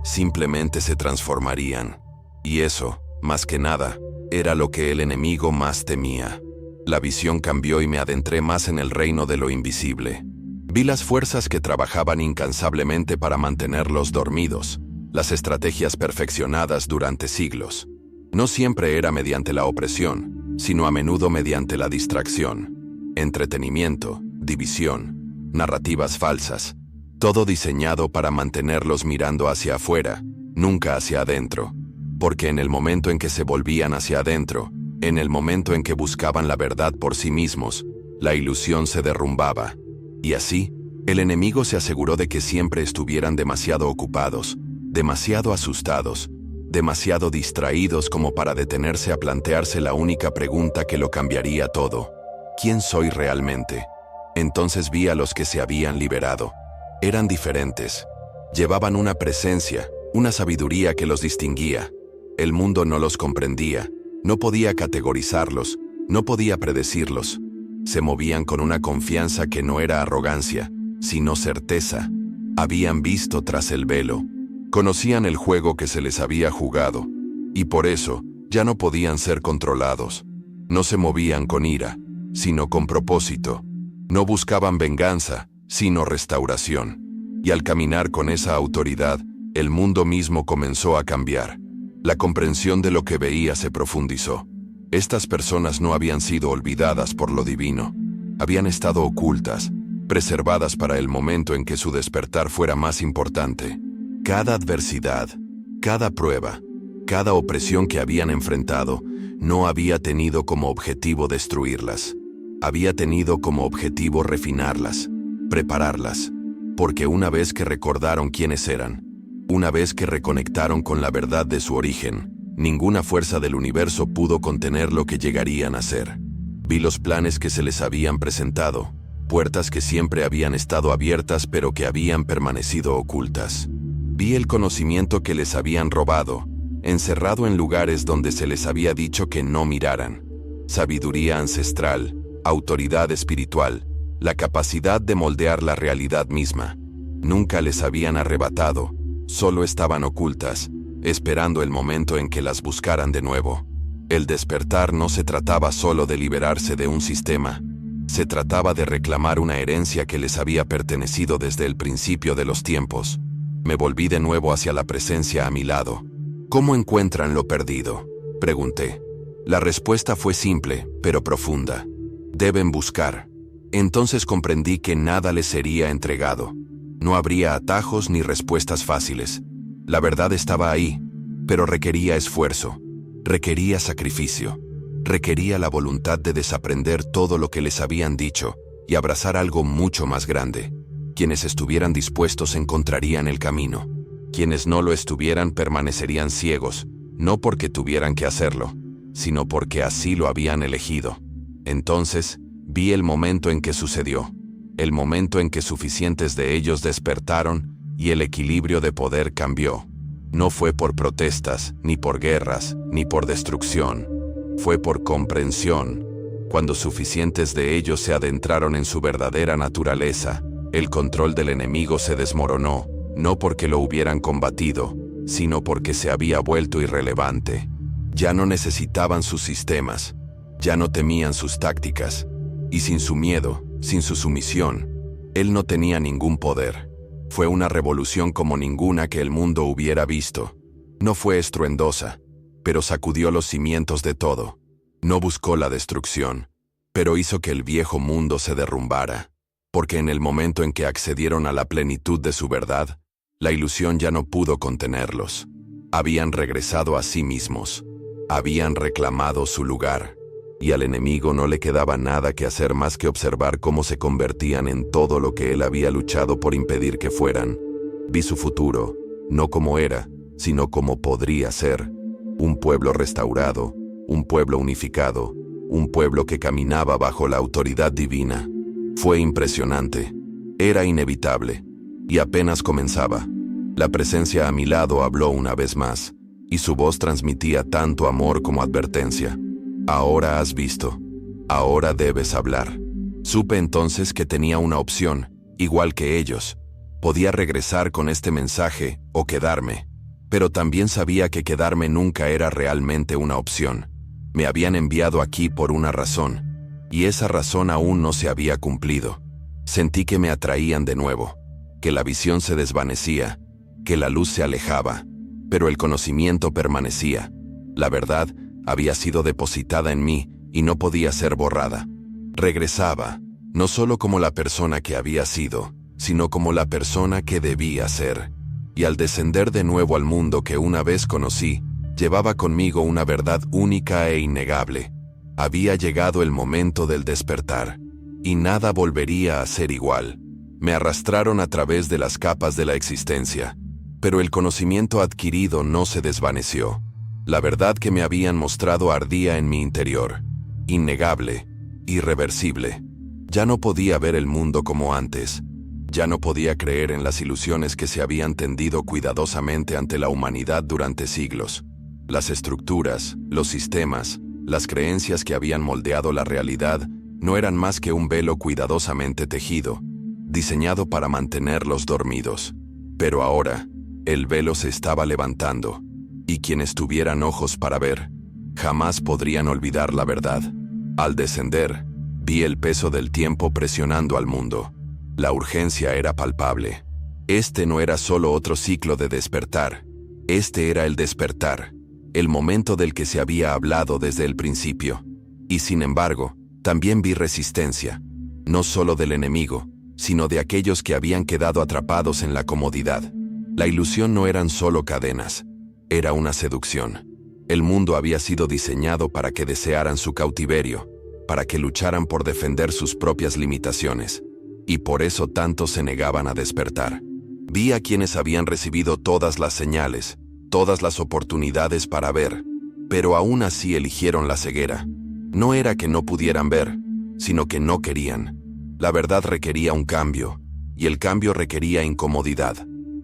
simplemente se transformarían. Y eso, más que nada, era lo que el enemigo más temía. La visión cambió y me adentré más en el reino de lo invisible. Vi las fuerzas que trabajaban incansablemente para mantenerlos dormidos, las estrategias perfeccionadas durante siglos. No siempre era mediante la opresión, sino a menudo mediante la distracción, entretenimiento, división, narrativas falsas, todo diseñado para mantenerlos mirando hacia afuera, nunca hacia adentro, porque en el momento en que se volvían hacia adentro, en el momento en que buscaban la verdad por sí mismos, la ilusión se derrumbaba. Y así, el enemigo se aseguró de que siempre estuvieran demasiado ocupados, demasiado asustados, demasiado distraídos como para detenerse a plantearse la única pregunta que lo cambiaría todo: ¿quién soy realmente? Entonces vi a los que se habían liberado. Eran diferentes. Llevaban una presencia, una sabiduría que los distinguía. El mundo no los comprendía, no podía categorizarlos, no podía predecirlos. Se movían con una confianza que no era arrogancia, sino certeza. Habían visto tras el velo. Conocían el juego que se les había jugado, y por eso ya no podían ser controlados. No se movían con ira, sino con propósito. No buscaban venganza, sino restauración. Y al caminar con esa autoridad, el mundo mismo comenzó a cambiar. La comprensión de lo que veía se profundizó. Estas personas no habían sido olvidadas por lo divino. Habían estado ocultas, preservadas para el momento en que su despertar fuera más importante. Cada adversidad, cada prueba, cada opresión que habían enfrentado, no había tenido como objetivo destruirlas. Había tenido como objetivo refinarlas, prepararlas, porque una vez que recordaron quiénes eran, una vez que reconectaron con la verdad de su origen, ninguna fuerza del universo pudo contener lo que llegarían a ser. Vi los planes que se les habían presentado, puertas que siempre habían estado abiertas pero que habían permanecido ocultas. Vi el conocimiento que les habían robado, encerrado en lugares donde se les había dicho que no miraran. Sabiduría ancestral, autoridad espiritual, la capacidad de moldear la realidad misma. Nunca les habían arrebatado, solo estaban ocultas, esperando el momento en que las buscaran de nuevo. El despertar no se trataba solo de liberarse de un sistema, se trataba de reclamar una herencia que les había pertenecido desde el principio de los tiempos. Me volví de nuevo hacia la presencia a mi lado. ¿Cómo encuentran lo perdido?, pregunté. La respuesta fue simple, pero profunda. Deben buscar. Entonces comprendí que nada les sería entregado. No habría atajos ni respuestas fáciles. La verdad estaba ahí, pero requería esfuerzo, requería sacrificio, requería la voluntad de desaprender todo lo que les habían dicho y abrazar algo mucho más grande. Quienes estuvieran dispuestos encontrarían el camino. Quienes no lo estuvieran permanecerían ciegos, no porque tuvieran que hacerlo, sino porque así lo habían elegido. Entonces, vi el momento en que sucedió, el momento en que suficientes de ellos despertaron y el equilibrio de poder cambió. No fue por protestas, ni por guerras, ni por destrucción. Fue por comprensión. Cuando suficientes de ellos se adentraron en su verdadera naturaleza, el control del enemigo se desmoronó, no porque lo hubieran combatido, sino porque se había vuelto irrelevante. Ya no necesitaban sus sistemas, ya no temían sus tácticas, y sin su miedo, sin su sumisión, él no tenía ningún poder. Fue una revolución como ninguna que el mundo hubiera visto. No fue estruendosa, pero sacudió los cimientos de todo. No buscó la destrucción, pero hizo que el viejo mundo se derrumbara, porque en el momento en que accedieron a la plenitud de su verdad, la ilusión ya no pudo contenerlos. Habían regresado a sí mismos, habían reclamado su lugar, y al enemigo no le quedaba nada que hacer más que observar cómo se convertían en todo lo que él había luchado por impedir que fueran. Vi su futuro, no como era, sino como podría ser: un pueblo restaurado, un pueblo unificado, un pueblo que caminaba bajo la autoridad divina. Fue impresionante, era inevitable, y apenas comenzaba. La presencia a mi lado habló una vez más, y su voz transmitía tanto amor como advertencia. Ahora has visto, ahora debes hablar. Supe entonces que tenía una opción, igual que ellos. Podía regresar con este mensaje o quedarme, pero también sabía que quedarme nunca era realmente una opción. Me habían enviado aquí por una razón, y esa razón aún no se había cumplido. Sentí que me atraían de nuevo, que la visión se desvanecía, que la luz se alejaba, pero el conocimiento permanecía. La verdad había sido depositada en mí y no podía ser borrada. Regresaba, no solo como la persona que había sido, sino como la persona que debía ser. Y al descender de nuevo al mundo que una vez conocí, llevaba conmigo una verdad única e innegable. Había llegado el momento del despertar, y nada volvería a ser igual. Me arrastraron a través de las capas de la existencia, pero el conocimiento adquirido no se desvaneció. La verdad que me habían mostrado ardía en mi interior, innegable, irreversible. Ya no podía ver el mundo como antes. Ya no podía creer en las ilusiones que se habían tendido cuidadosamente ante la humanidad durante siglos. Las estructuras, los sistemas, las creencias que habían moldeado la realidad no eran más que un velo cuidadosamente tejido, diseñado para mantenerlos dormidos. Pero ahora, el velo se estaba levantando, y quienes tuvieran ojos para ver, jamás podrían olvidar la verdad. Al descender, vi el peso del tiempo presionando al mundo. La urgencia era palpable. Este no era solo otro ciclo de despertar. Este era el despertar, el momento del que se había hablado desde el principio. Y sin embargo, también vi resistencia, no solo del enemigo, sino de aquellos que habían quedado atrapados en la comodidad. La ilusión no eran solo cadenas, era una seducción. El mundo había sido diseñado para que desearan su cautiverio, para que lucharan por defender sus propias limitaciones. Y por eso tantos se negaban a despertar. Vi a quienes habían recibido todas las señales, todas las oportunidades para ver, pero aún así eligieron la ceguera. No era que no pudieran ver, sino que no querían. La verdad requería un cambio, y el cambio requería incomodidad,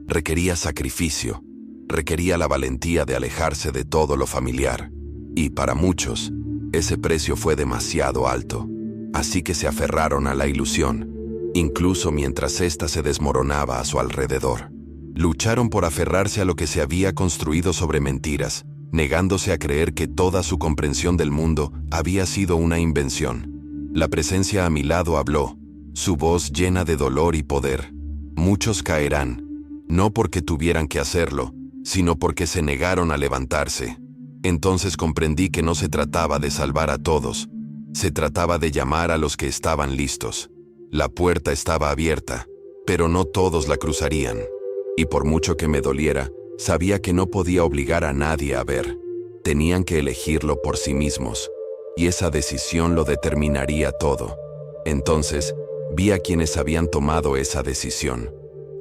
requería sacrificio, requería la valentía de alejarse de todo lo familiar. Y para muchos, ese precio fue demasiado alto, así que se aferraron a la ilusión, incluso mientras ésta se desmoronaba a su alrededor. Lucharon por aferrarse a lo que se había construido sobre mentiras, negándose a creer que toda su comprensión del mundo había sido una invención. La presencia a mi lado habló, su voz llena de dolor y poder. Muchos caerán, no porque tuvieran que hacerlo, sino porque se negaron a levantarse. Entonces comprendí que no se trataba de salvar a todos, se trataba de llamar a los que estaban listos. La puerta estaba abierta, pero no todos la cruzarían. Y por mucho que me doliera, sabía que no podía obligar a nadie a ver. Tenían que elegirlo por sí mismos, y esa decisión lo determinaría todo. Entonces, vi a quienes habían tomado esa decisión.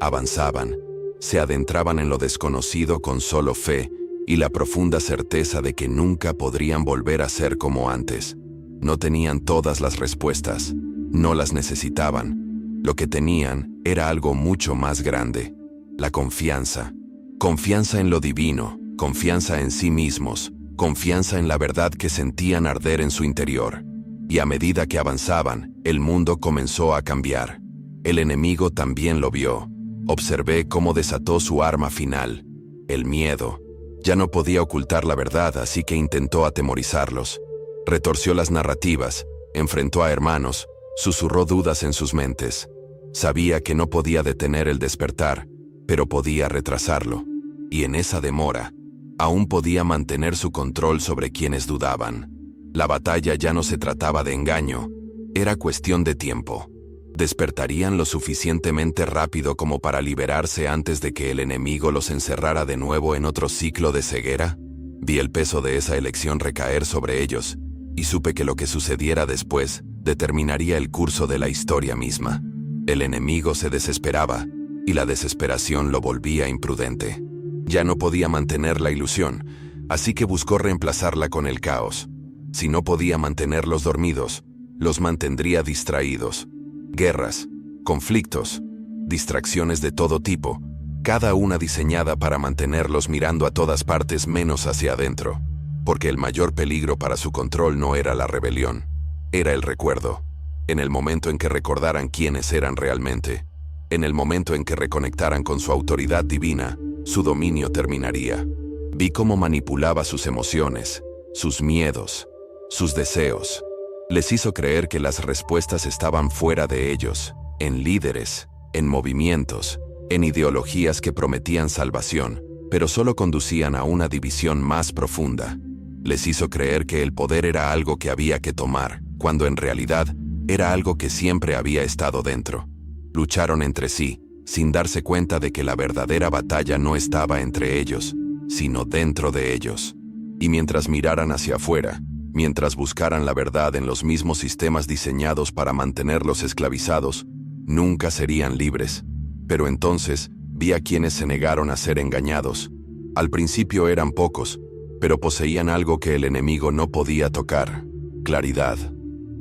Avanzaban, se adentraban en lo desconocido con solo fe y la profunda certeza de que nunca podrían volver a ser como antes. No tenían todas las respuestas, no las necesitaban. Lo que tenían era algo mucho más grande: la confianza. Confianza en lo divino, confianza en sí mismos, confianza en la verdad que sentían arder en su interior. Y a medida que avanzaban, el mundo comenzó a cambiar. El enemigo también lo vio. Observé cómo desató su arma final, el miedo. Ya no podía ocultar la verdad, así que intentó atemorizarlos. Retorció las narrativas, enfrentó a hermanos, susurró dudas en sus mentes. Sabía que no podía detener el despertar, pero podía retrasarlo. Y en esa demora, aún podía mantener su control sobre quienes dudaban. La batalla ya no se trataba de engaño, era cuestión de tiempo. ¿Despertarían lo suficientemente rápido como para liberarse antes de que el enemigo los encerrara de nuevo en otro ciclo de ceguera? Vi el peso de esa elección recaer sobre ellos, y supe que lo que sucediera después determinaría el curso de la historia misma. El enemigo se desesperaba, y la desesperación lo volvía imprudente. Ya no podía mantener la ilusión, así que buscó reemplazarla con el caos. Si no podía mantenerlos dormidos, los mantendría distraídos. Guerras, conflictos, distracciones de todo tipo, cada una diseñada para mantenerlos mirando a todas partes menos hacia adentro. Porque el mayor peligro para su control no era la rebelión, era el recuerdo. En el momento en que recordaran quiénes eran realmente, en el momento en que reconectaran con su autoridad divina, su dominio terminaría. Vi cómo manipulaba sus emociones, sus miedos, sus deseos. Les hizo creer que las respuestas estaban fuera de ellos, en líderes, en movimientos, en ideologías que prometían salvación, pero solo conducían a una división más profunda. Les hizo creer que el poder era algo que había que tomar, cuando en realidad era algo que siempre había estado dentro. Lucharon entre sí, sin darse cuenta de que la verdadera batalla no estaba entre ellos, sino dentro de ellos. Y mientras miraran hacia afuera, mientras buscaran la verdad en los mismos sistemas diseñados para mantenerlos esclavizados, nunca serían libres. Pero entonces vi a quienes se negaron a ser engañados. Al principio eran pocos, pero poseían algo que el enemigo no podía tocar: claridad.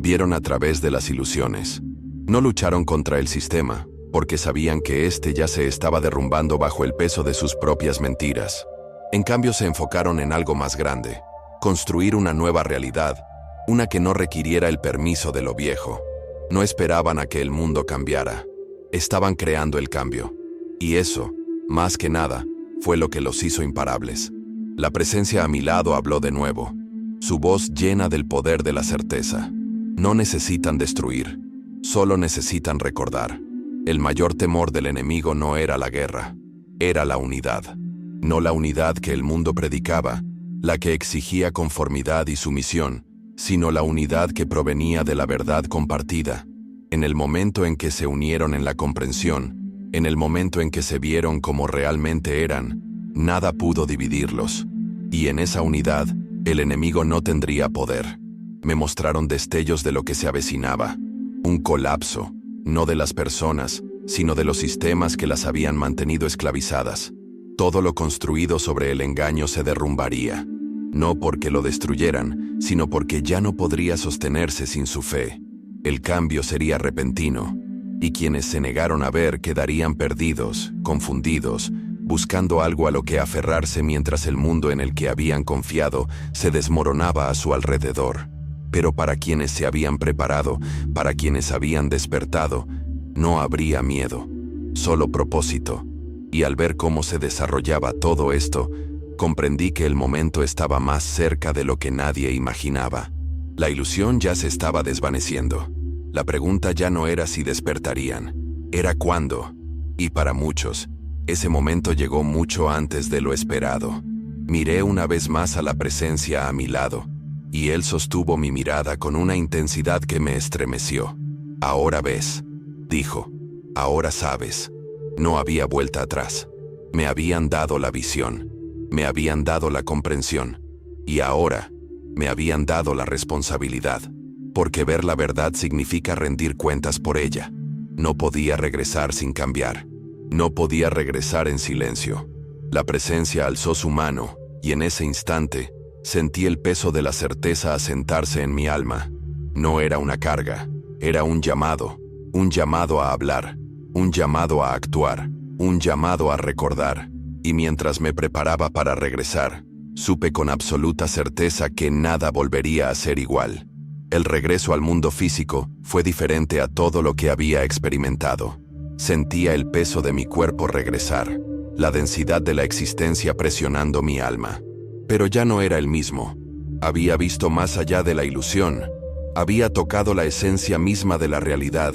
Vieron a través de las ilusiones. No lucharon contra el sistema, porque sabían que éste ya se estaba derrumbando bajo el peso de sus propias mentiras. En cambio se enfocaron en algo más grande: construir una nueva realidad, una que no requiriera el permiso de lo viejo. No esperaban a que el mundo cambiara. Estaban creando el cambio. Y eso, más que nada, fue lo que los hizo imparables. La presencia a mi lado habló de nuevo, su voz llena del poder de la certeza. No necesitan destruir, solo necesitan recordar. El mayor temor del enemigo no era la guerra, era la unidad. No la unidad que el mundo predicaba, la que exigía conformidad y sumisión, sino la unidad que provenía de la verdad compartida. En el momento en que se unieron en la comprensión, en el momento en que se vieron como realmente eran, nada pudo dividirlos. Y en esa unidad, el enemigo no tendría poder. Me mostraron destellos de lo que se avecinaba. Un colapso, no de las personas, sino de los sistemas que las habían mantenido esclavizadas. Todo lo construido sobre el engaño se derrumbaría. No porque lo destruyeran, sino porque ya no podría sostenerse sin su fe. El cambio sería repentino, y quienes se negaron a ver quedarían perdidos, confundidos, buscando algo a lo que aferrarse mientras el mundo en el que habían confiado se desmoronaba a su alrededor. Pero para quienes se habían preparado, para quienes habían despertado, no habría miedo, solo propósito. Y al ver cómo se desarrollaba todo esto, comprendí que el momento estaba más cerca de lo que nadie imaginaba. La ilusión ya se estaba desvaneciendo. La pregunta ya no era si despertarían, era cuándo. Y para muchos, ese momento llegó mucho antes de lo esperado. Miré una vez más a la presencia a mi lado, y él sostuvo mi mirada con una intensidad que me estremeció. «Ahora ves», dijo, «ahora sabes». No había vuelta atrás. Me habían dado la visión, me habían dado la comprensión, y ahora me habían dado la responsabilidad, porque ver la verdad significa rendir cuentas por ella. No podía regresar sin cambiar, no podía regresar en silencio. La presencia alzó su mano, y en ese instante sentí el peso de la certeza asentarse en mi alma. No era una carga, era un llamado a hablar, un llamado a actuar, un llamado a recordar. Y mientras me preparaba para regresar, Supe con absoluta certeza que nada volvería a ser igual. El regreso al mundo físico fue diferente a todo lo que había experimentado. Sentía el peso de mi cuerpo regresar, la densidad de la existencia presionando mi alma. Pero ya no era el mismo. Había visto más allá de la ilusión. Había tocado la esencia misma de la realidad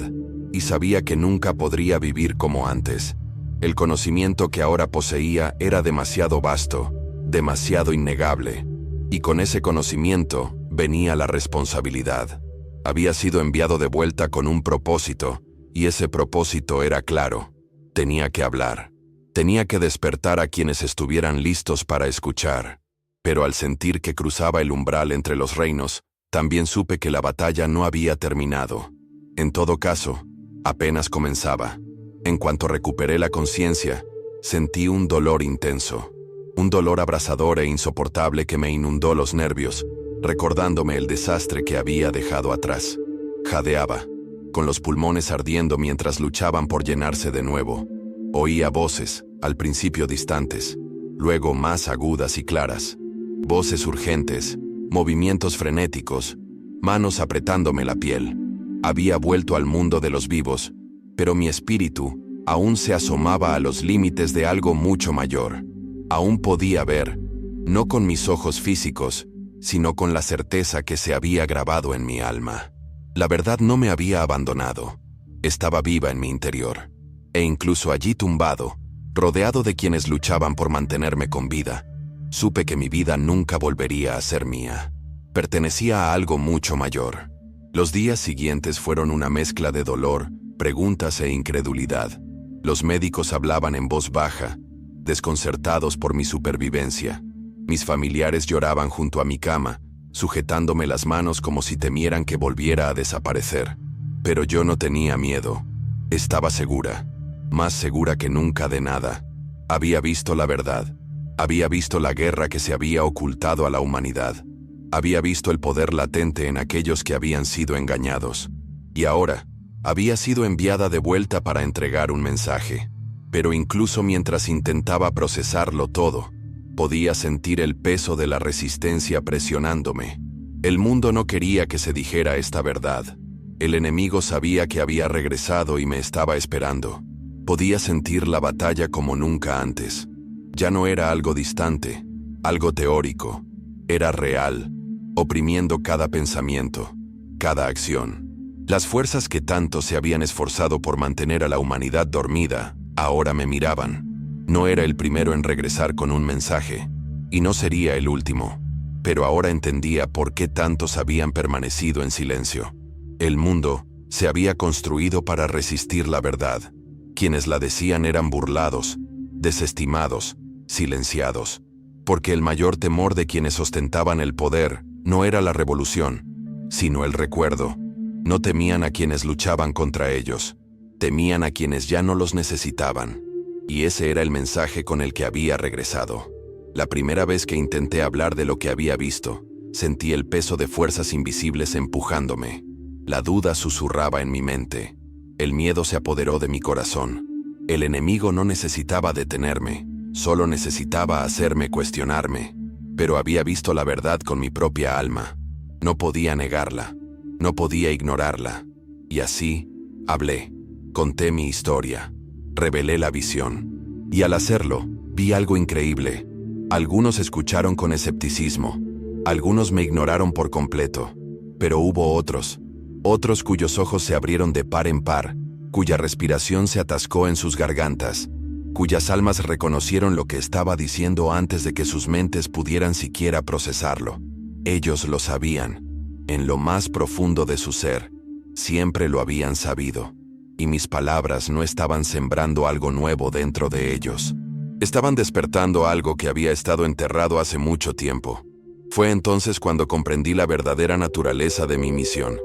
y sabía que nunca podría vivir como antes. El conocimiento que ahora poseía era demasiado vasto, demasiado innegable. Y con ese conocimiento venía la responsabilidad. Había sido enviado de vuelta con un propósito, y ese propósito era claro. Tenía que hablar. Tenía que despertar a quienes estuvieran listos para escuchar. Pero al sentir que cruzaba el umbral entre los reinos, también supe que la batalla no había terminado. En todo caso, apenas comenzaba. En cuanto recuperé la conciencia, sentí un dolor intenso. Un dolor abrasador e insoportable que me inundó los nervios, recordándome el desastre que había dejado atrás. Jadeaba, con los pulmones ardiendo mientras luchaban por llenarse de nuevo. Oía voces, al principio distantes, luego más agudas y claras. Voces urgentes, movimientos frenéticos, manos apretándome la piel. Había vuelto al mundo de los vivos, pero mi espíritu aún se asomaba a los límites de algo mucho mayor. Aún podía ver, no con mis ojos físicos, sino con la certeza que se había grabado en mi alma. La verdad no me había abandonado. Estaba viva en mi interior. E incluso allí tumbado, rodeado de quienes luchaban por mantenerme con vida, supe que mi vida nunca volvería a ser mía. Pertenecía a algo mucho mayor. Los días siguientes fueron una mezcla de dolor, preguntas e incredulidad. Los médicos hablaban en voz baja, desconcertados por mi supervivencia. Mis familiares lloraban junto a mi cama, sujetándome las manos como si temieran que volviera a desaparecer. Pero yo no tenía miedo. Estaba segura, más segura que nunca de nada. Había visto la verdad. Había visto la guerra que se había ocultado a la humanidad. Había visto el poder latente en aquellos que habían sido engañados. Y ahora, había sido enviada de vuelta para entregar un mensaje. Pero incluso mientras intentaba procesarlo todo, podía sentir el peso de la resistencia presionándome. El mundo no quería que se dijera esta verdad. El enemigo sabía que había regresado y me estaba esperando. Podía sentir la batalla como nunca antes. Ya no era algo distante, algo teórico. Era real, oprimiendo cada pensamiento, cada acción. Las fuerzas que tanto se habían esforzado por mantener a la humanidad dormida, ahora me miraban. No era el primero en regresar con un mensaje, y no sería el último. Pero ahora entendía por qué tantos habían permanecido en silencio. El mundo se había construido para resistir la verdad. Quienes la decían eran burlados, desestimados, silenciados. Porque el mayor temor de quienes ostentaban el poder no era la revolución, sino el recuerdo. No temían a quienes luchaban contra ellos, temían a quienes ya no los necesitaban. Y ese era el mensaje con el que había regresado. La primera vez que intenté hablar de lo que había visto, sentí el peso de fuerzas invisibles empujándome. La duda susurraba en mi mente. El miedo se apoderó de mi corazón. El enemigo no necesitaba detenerme, solo necesitaba hacerme cuestionarme. Pero había visto la verdad con mi propia alma. No podía negarla, no podía ignorarla. Y así, hablé, conté mi historia. Revelé la visión. Y al hacerlo, vi algo increíble. Algunos escucharon con escepticismo. Algunos me ignoraron por completo. Pero hubo otros cuyos ojos se abrieron de par en par, cuya respiración se atascó en sus gargantas, cuyas almas reconocieron lo que estaba diciendo antes de que sus mentes pudieran siquiera procesarlo. Ellos lo sabían. En lo más profundo de su ser, siempre lo habían sabido. Y mis palabras no estaban sembrando algo nuevo dentro de ellos. Estaban despertando algo que había estado enterrado hace mucho tiempo. Fue entonces cuando comprendí la verdadera naturaleza de mi misión.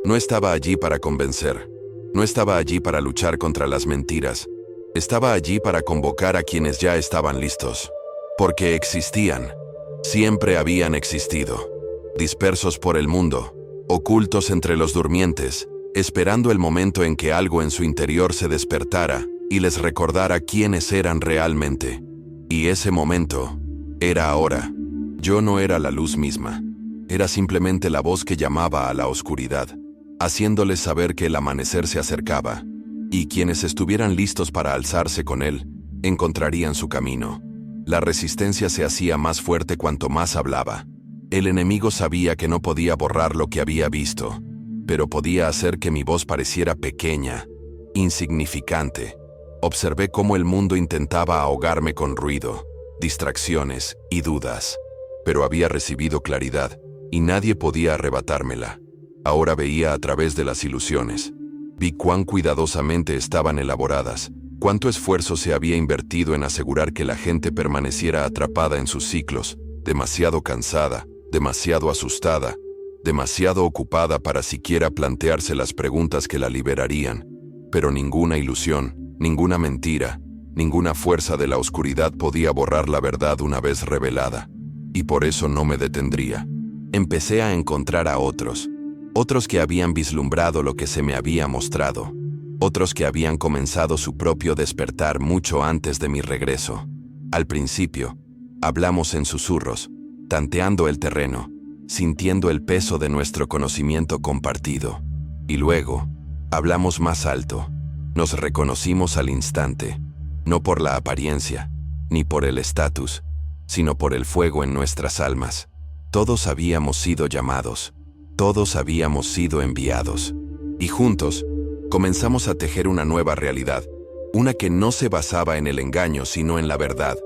No estaba allí para convencer. No estaba allí para luchar contra las mentiras. Estaba allí para convocar a quienes ya estaban listos. Porque existían. Siempre habían existido. Dispersos por el mundo, ocultos entre los durmientes, esperando el momento en que algo en su interior se despertara y les recordara quiénes eran realmente. Y ese momento era ahora. Yo no era la luz misma. Era simplemente la voz que llamaba a la oscuridad, haciéndoles saber que el amanecer se acercaba, y quienes estuvieran listos para alzarse con él, encontrarían su camino. La resistencia se hacía más fuerte cuanto más hablaba. El enemigo sabía que no podía borrar lo que había visto, pero podía hacer que mi voz pareciera pequeña, insignificante. Observé cómo el mundo intentaba ahogarme con ruido, distracciones y dudas, pero había recibido claridad, y nadie podía arrebatármela. Ahora veía a través de las ilusiones. Vi cuán cuidadosamente estaban elaboradas, cuánto esfuerzo se había invertido en asegurar que la gente permaneciera atrapada en sus ciclos, demasiado cansada, demasiado asustada, demasiado ocupada para siquiera plantearse las preguntas que la liberarían. Pero ninguna ilusión, ninguna mentira, ninguna fuerza de la oscuridad podía borrar la verdad una vez revelada. Y por eso no me detendría. Empecé a encontrar a otros que habían vislumbrado lo que se me había mostrado, otros que habían comenzado su propio despertar mucho antes de mi regreso. Al principio, hablamos en susurros, tanteando el terreno, sintiendo el peso de nuestro conocimiento compartido. Y luego, hablamos más alto. Nos reconocimos al instante, no por la apariencia, ni por el estatus, sino por el fuego en nuestras almas. Todos habíamos sido llamados, todos habíamos sido enviados. Y juntos, comenzamos a tejer una nueva realidad, una que no se basaba en el engaño sino en la verdad.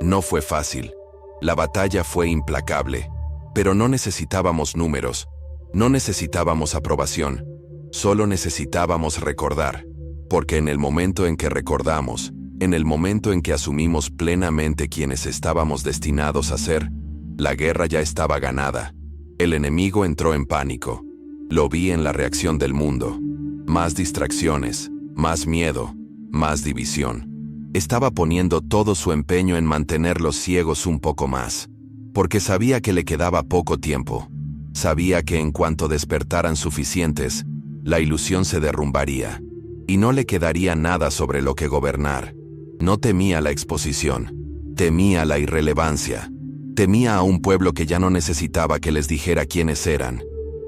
No fue fácil. La batalla fue implacable, pero no necesitábamos números, no necesitábamos aprobación, solo necesitábamos recordar, porque en el momento en que recordamos, en el momento en que asumimos plenamente quienes estábamos destinados a ser, la guerra ya estaba ganada. El enemigo entró en pánico. Lo vi en la reacción del mundo. Más distracciones, más miedo, más división. Estaba poniendo todo su empeño en mantenerlos ciegos un poco más, porque sabía que le quedaba poco tiempo. Sabía que en cuanto despertaran suficientes, la ilusión se derrumbaría, y no le quedaría nada sobre lo que gobernar. No temía la exposición, temía la irrelevancia, temía a un pueblo que ya no necesitaba que les dijera quiénes eran.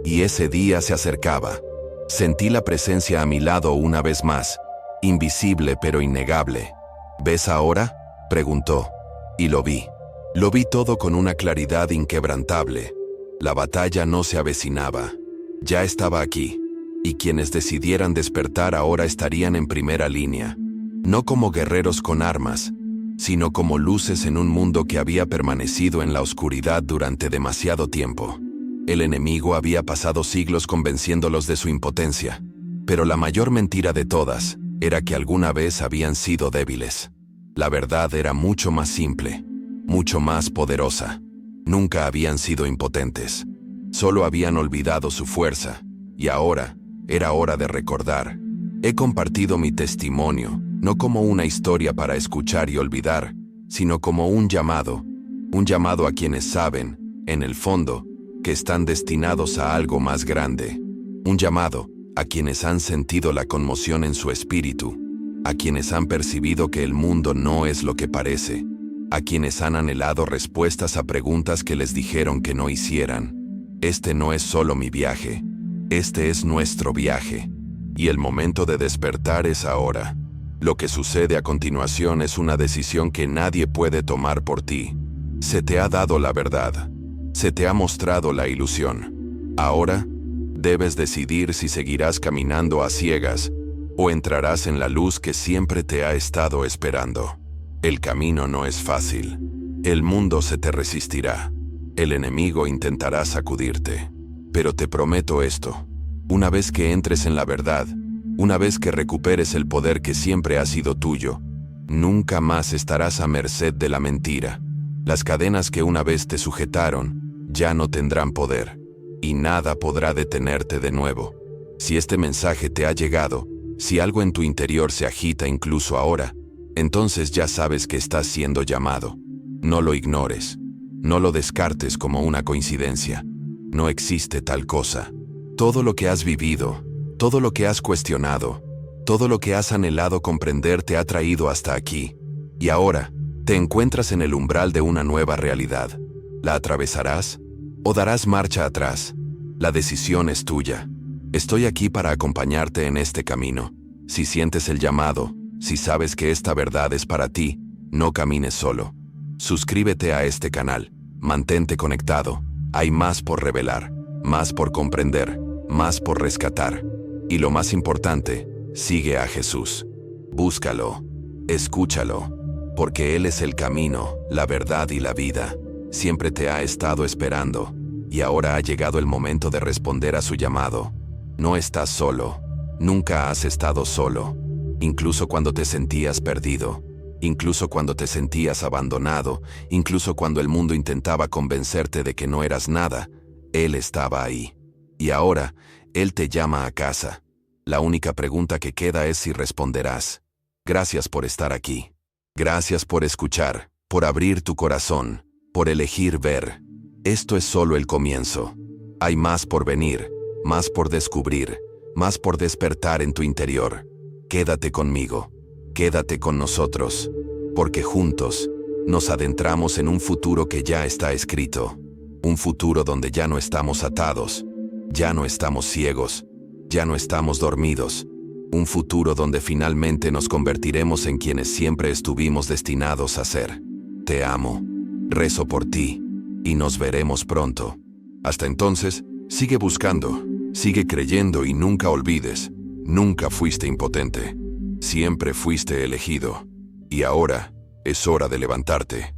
Y ese día se acercaba. Sentí la presencia a mi lado una vez más, invisible pero innegable. ¿Ves ahora?, preguntó. Y lo vi. Lo vi todo con una claridad inquebrantable. La batalla no se avecinaba. Ya estaba aquí. Y quienes decidieran despertar ahora estarían en primera línea. No como guerreros con armas, sino como luces en un mundo que había permanecido en la oscuridad durante demasiado tiempo. El enemigo había pasado siglos convenciéndolos de su impotencia, pero la mayor mentira de todas era que alguna vez habían sido débiles. La verdad era mucho más simple, mucho más poderosa. Nunca habían sido impotentes, solo habían olvidado su fuerza, y ahora era hora de recordar. He compartido mi testimonio, no como una historia para escuchar y olvidar, sino como un llamado a quienes saben, en el fondo, que están destinados a algo más grande. Un llamado a quienes han sentido la conmoción en su espíritu, a quienes han percibido que el mundo no es lo que parece, a quienes han anhelado respuestas a preguntas que les dijeron que no hicieran. Este no es solo mi viaje, este es nuestro viaje, y el momento de despertar es ahora. Lo que sucede a continuación es una decisión que nadie puede tomar por ti. Se te ha dado la verdad. Se te ha mostrado la ilusión. Ahora, debes decidir si seguirás caminando a ciegas o entrarás en la luz que siempre te ha estado esperando. El camino no es fácil. El mundo se te resistirá. El enemigo intentará sacudirte. Pero te prometo esto. Una vez que entres en la verdad, una vez que recuperes el poder que siempre ha sido tuyo, nunca más estarás a merced de la mentira. Las cadenas que una vez te sujetaron ya no tendrán poder, y nada podrá detenerte de nuevo. Si este mensaje te ha llegado, si algo en tu interior se agita incluso ahora, entonces ya sabes que estás siendo llamado. No lo ignores, no lo descartes como una coincidencia. No existe tal cosa. Todo lo que has vivido, todo lo que has cuestionado, todo lo que has anhelado comprender te ha traído hasta aquí, y ahora te encuentras en el umbral de una nueva realidad. ¿La atravesarás o darás marcha atrás? La decisión es tuya. Estoy aquí para acompañarte en este camino. Si sientes el llamado, si sabes que esta verdad es para ti, no camines solo. Suscríbete a este canal. Mantente conectado. Hay más por revelar, más por comprender, más por rescatar. Y lo más importante, sigue a Jesús. Búscalo, escúchalo, porque Él es el camino, la verdad y la vida. Siempre te ha estado esperando, y ahora ha llegado el momento de responder a su llamado. No estás solo, nunca has estado solo, incluso cuando te sentías perdido, incluso cuando te sentías abandonado, incluso cuando el mundo intentaba convencerte de que no eras nada, Él estaba ahí. Y ahora, Él te llama a casa. La única pregunta que queda es si responderás. Gracias por estar aquí. Gracias por escuchar, por abrir tu corazón, por elegir ver. Esto es solo el comienzo. Hay más por venir, más por descubrir, más por despertar en tu interior. Quédate conmigo, quédate con nosotros, porque juntos nos adentramos en un futuro que ya está escrito. Un futuro donde ya no estamos atados, ya no estamos ciegos, ya no estamos dormidos. Un futuro donde finalmente nos convertiremos en quienes siempre estuvimos destinados a ser. Te amo, rezo por ti, y nos veremos pronto. Hasta entonces, sigue buscando, sigue creyendo y nunca olvides, nunca fuiste impotente. Siempre fuiste elegido. Y ahora, es hora de levantarte.